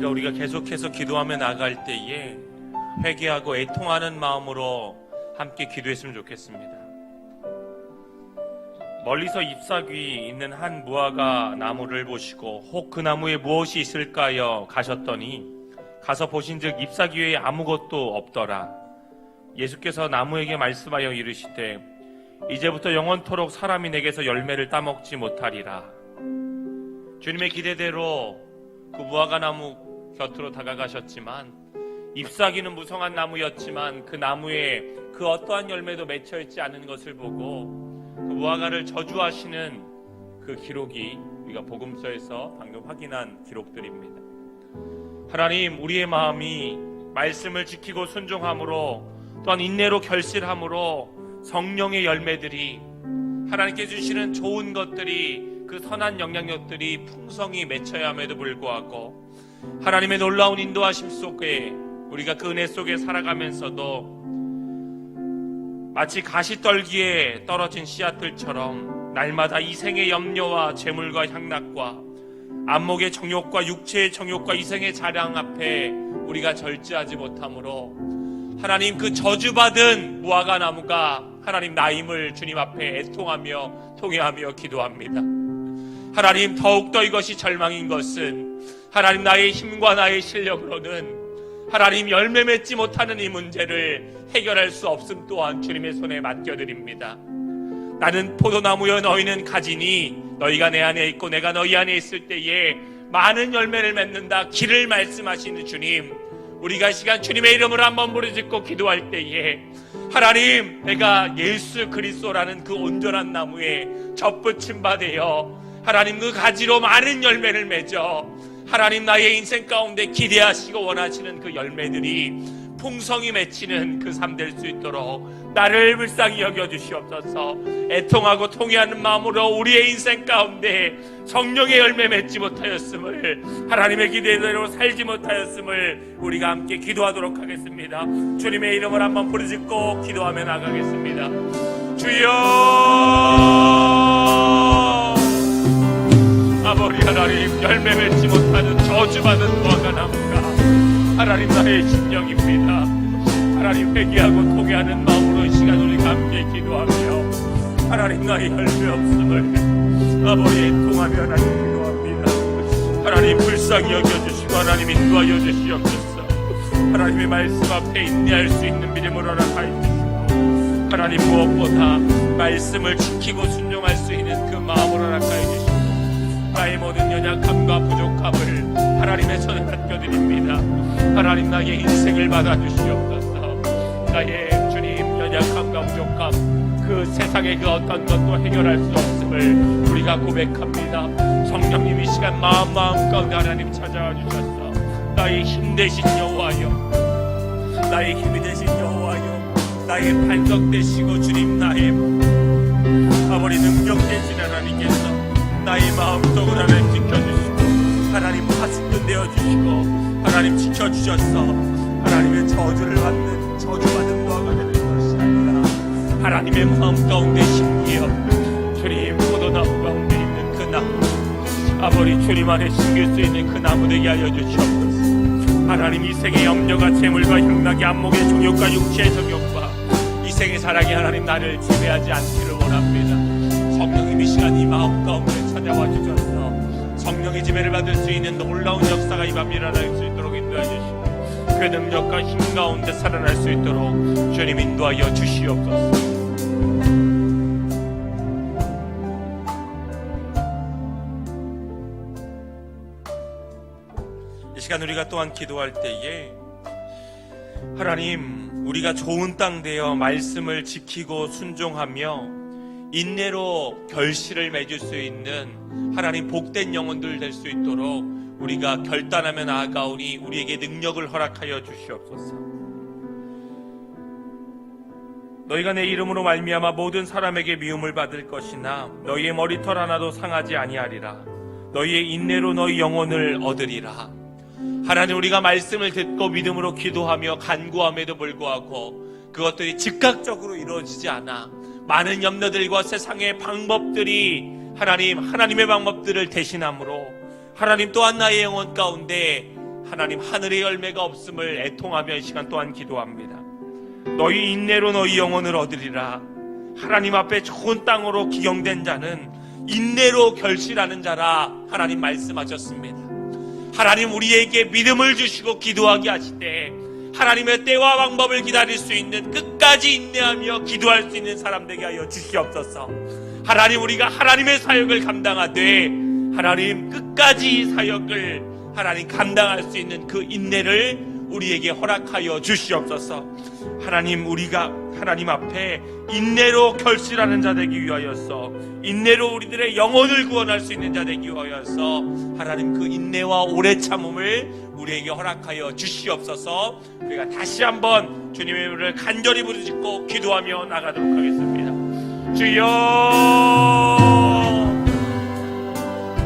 그러니까 우리가 계속해서 기도하며 나갈 때에 회개하고 애통하는 마음으로 함께 기도했으면 좋겠습니다. 멀리서 잎사귀 있는 한 무화과 나무를 보시고 혹 그 나무에 무엇이 있을까요? 가셨더니 가서 보신즉 잎사귀 외에 아무것도 없더라. 예수께서 나무에게 말씀하여 이르시되 이제부터 영원토록 사람이 내게서 열매를 따먹지 못하리라. 주님의 기대대로 그 무화과 나무 곁으로 다가가셨지만 잎사귀는 무성한 나무였지만 그 나무에 그 어떠한 열매도 맺혀 있지 않은 것을 보고 그 무화과를 저주하시는 그 기록이 우리가 복음서에서 방금 확인한 기록들입니다. 하나님, 우리의 마음이 말씀을 지키고 순종함으로 또한 인내로 결실함으로 성령의 열매들이 하나님께 주시는 좋은 것들이 그 선한 영향력들이 풍성히 맺혀야 함에도 불구하고 하나님의 놀라운 인도하심 속에 우리가 그 은혜 속에 살아가면서도 마치 가시떨기에 떨어진 씨앗들처럼 날마다 이생의 염려와 재물과 향락과 안목의 정욕과 육체의 정욕과 이생의 자랑 앞에 우리가 절제하지 못함으로 하나님 그 저주받은 무화과 나무가 하나님 나임을 주님 앞에 애통하며 통회하며 기도합니다. 하나님, 더욱더 이것이 절망인 것은 하나님 나의 힘과 나의 실력으로는 하나님 열매 맺지 못하는 이 문제를 해결할 수 없음 또한 주님의 손에 맡겨드립니다. 나는 포도나무여 너희는 가지니 너희가 내 안에 있고 내가 너희 안에 있을 때에 많은 열매를 맺는다. 길을 말씀하시는 주님, 우리가 시간 주님의 이름으로 한번 부르짖고 기도할 때에 하나님, 내가 예수 그리스도라는 그 온전한 나무에 접붙임 받으여 하나님 그 가지로 많은 열매를 맺어 하나님 나의 인생 가운데 기대하시고 원하시는 그 열매들이 풍성히 맺히는 그 삶 될 수 있도록 나를 불쌍히 여겨주시옵소서. 애통하고 통회하는 마음으로 우리의 인생 가운데 성령의 열매 맺지 못하였음을, 하나님의 기대대로 살지 못하였음을 우리가 함께 기도하도록 하겠습니다. 주님의 이름을 한번 부르짖고 기도하며 나가겠습니다. 주여, 아버지 하나님, 열매 맺지 못하는 저주받은 무화과 나무가 하나님 나의 심령입니다. 하나님, 회개하고 통회하는 마음으로 이 시간 우리가 함께 기도하며 하나님 나의 열매 없음을 아버지 애통하며 하나님 기도합니다. 하나님 불쌍히 여겨주시고 하나님 인도하여 주시옵소서. 하나님의 말씀 앞에 인내할 수 있는 믿음을 허락하여 주시고 하나님 무엇보다 말씀을 지키고 순종할 수 있는 그 마음을 허락하여 주시고 나의 모든 연약함과 부족함을 하나님의 손에 맡겨드립니다. 하나님 나의 인생을 받아주시옵소서. 나의 주님 연약함과 부족함, 그 세상의 그 어떤 것도 해결할 수 없음을 우리가 고백합니다. 성령님 이 시간 마음 가운데 하나님 찾아와 주셔서 나의 힘 되신 여호와여, 나의 힘이 되신 여호와여, 나의 반석 되시고 주님 나의 아버지 능력 되신 하나님께서 나의 마음속을 하나님 지켜주시고 하나님 파수꾼 되어주시고 하나님 지켜주셔서 하나님의 저주를 받는 저주받은 무화과 되는 것이 아니라 하나님의 마음 가운데 심기어 주님 포도나무 가운데 있는 그 나무, 아버지 주님 안에 심길 수 있는 그 나무 되게 하여 주시옵소서. 하나님 이생의 염려가 재물과 향락이 안목의 정욕과 육체의 정욕과 이생의 사랑이 하나님 나를 지배하지 않기를 원합니다. 성령님 이 시간 이 마음 가운데 찾아와 주셔서 성령의 지배를 받을 수 있는 놀라운 역사가 이 밤 일어날 수 있도록 인도해 주시고 그 능력과 힘 가운데 살아날 수 있도록 주님 인도하여 주시옵소서. 이 시간 우리가 또한 기도할 때에 하나님, 우리가 좋은 땅 되어 말씀을 지키고 순종하며 인내로 결실을 맺을 수 있는 하나님 복된 영혼들 될 수 있도록 우리가 결단하며 나아가오니 우리에게 능력을 허락하여 주시옵소서. 너희가 내 이름으로 말미암아 모든 사람에게 미움을 받을 것이나 너희의 머리털 하나도 상하지 아니하리라. 너희의 인내로 너희 영혼을 얻으리라. 하나님, 우리가 말씀을 듣고 믿음으로 기도하며 간구함에도 불구하고 그것들이 즉각적으로 이루어지지 않아 많은 염려들과 세상의 방법들이 하나님의 방법들을 대신함으로 하나님 또한 나의 영혼 가운데 하나님 하늘의 열매가 없음을 애통하며 이 시간 또한 기도합니다. 너희 인내로 너희 영혼을 얻으리라. 하나님 앞에 좋은 땅으로 기경된 자는 인내로 결실하는 자라 하나님 말씀하셨습니다. 하나님 우리에게 믿음을 주시고 기도하게 하실 때 하나님의 때와 방법을 기다릴 수 있는 끝까지 인내하며 기도할 수 있는 사람 되게 하여 주시옵소서. 하나님 우리가 하나님의 사역을 감당하되 하나님 끝까지 사역을 하나님 감당할 수 있는 그 인내를 우리에게 허락하여 주시옵소서. 하나님 우리가 하나님 앞에 인내로 결실하는 자 되기 위하여서 인내로 우리들의 영혼을 구원할 수 있는 자 되기 위하여서 하나님 그 인내와 오래 참음을 우리에게 허락하여 주시옵소서. 우리가 다시 한번 주님의 이름을 간절히 부르짖고 기도하며 나가도록 하겠습니다. 주여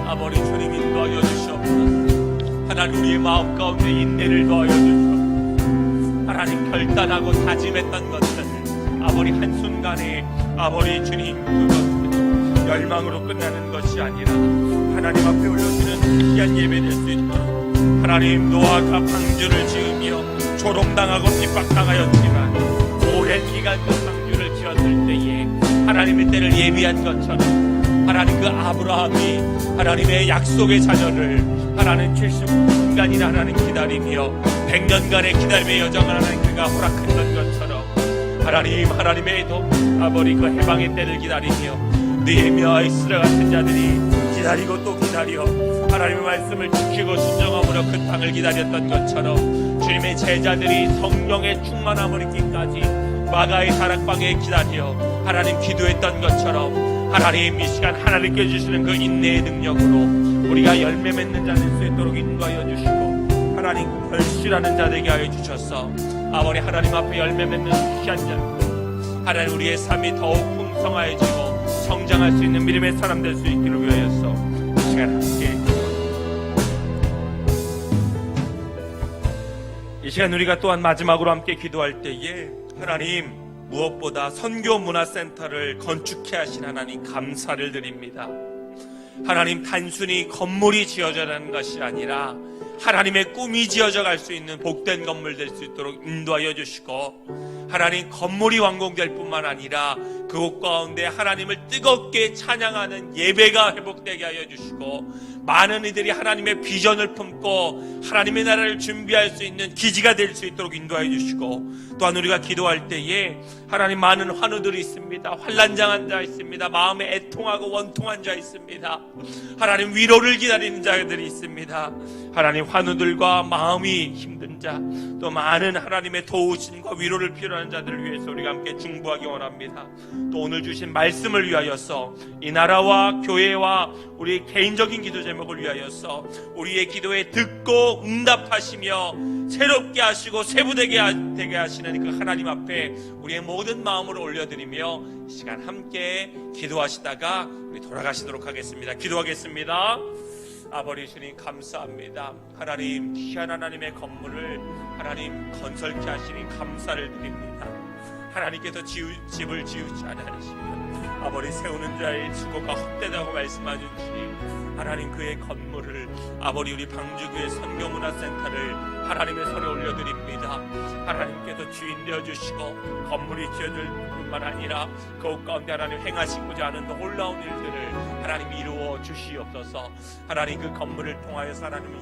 아버지 주님 인도하여 주시옵소서. 하나님 우리의 마음 가운데 인내를 더하여 주시옵소서. 하나님 결단하고 다짐했던 것들 아버지 한순간에 아버지 주님 그것 멸망으로 끝나는 것이 아니라 하나님 앞에 올려주는 귀한 예배 될 수 있도록 하나님 노아가 방주를 지으며 조롱당하고 핍박당하였지만 오랜 기간 그 방주를 지었을 때에 하나님의 때를 예비한 것처럼 하나님 그 아브라함이 하나님의 약속의 자녀를 하나님 70년간이나 하나님 기다리며 100년간의 기다림의 여정을 하나님 그가 허락했던 것처럼 하나님의 아버지 그 해방의 때를 기다리며 느헤미야와 이스라 같은 자들이 기다리고 또 기다려 하나님의 말씀을 지키고 순종함으로 그 땅을 기다렸던 것처럼 주님의 제자들이 성령의 충만함을 입기까지 마가의 다락방에 기다려 하나님 기도했던 것처럼 하나님 이 시간 하나님께 주시는 그 인내의 능력으로 우리가 열매 맺는 자 될 수 있도록 인도하여 주시고 하나님 결실하는 자 되게 하여 주셔서 아버지 하나님 앞에 열매 맺는 귀한 자 하나님 우리의 삶이 더욱 풍성해지고 성장할 수 있는 믿음의 사람 될 수 있기를 위하여서 이 시간 함께 이 시간 우리가 또한 마지막으로 함께 기도할 때에 하나님 무엇보다 선교 문화센터를 건축해 하신 하나님 감사를 드립니다. 하나님 단순히 건물이 지어져가는 것이 아니라 하나님의 꿈이 지어져 갈 수 있는 복된 건물 될 수 있도록 인도하여 주시고 하나님 건물이 완공될 뿐만 아니라 그곳 가운데 하나님을 뜨겁게 찬양하는 예배가 회복되게 하여 주시고 많은 이들이 하나님의 비전을 품고 하나님의 나라를 준비할 수 있는 기지가 될 수 있도록 인도하여 주시고 또한 우리가 기도할 때에 하나님 많은 환우들이 있습니다. 환난당한 자 있습니다. 마음에 애통하고 원통한 자 있습니다. 하나님 위로를 기다리는 자들이 있습니다. 하나님 환우들과 마음이 힘든 자 또 많은 하나님의 도우심과 위로를 필요한 자들을 위해서 우리가 함께 중보하기 원합니다. 또 오늘 주신 말씀을 위하여서 이 나라와 교회와 우리 개인적인 기도 제목을 위하여서 우리의 기도에 듣고 응답하시며 새롭게 하시고 세부되게 하시는 그 하나님 앞에 우리의 모든 마음을 올려드리며 이 시간 함께 기도하시다가 우리 돌아가시도록 하겠습니다. 기도하겠습니다. 아버지 주님 감사합니다. 하나님 귀한 하나님의 건물을 하나님 건설케 하시니 감사를 드립니다. 하나님께서 집을 지우지 않으시며 아버지 세우는 자의 수고가 헛되다고 말씀하셨으니 하나님 그의 건물을 아버지 우리 방주교회 선교문화센터를 하나님의 손에 올려드립니다. 하나님께서 주인 되어주시고 건물이 지어질 뿐만 아니라 그곳 가운데 하나님 행하시고자 하는 놀라운 일들을 하나님 이루어 주시옵소서. 하나님 그 건물을 통하여서 하나님을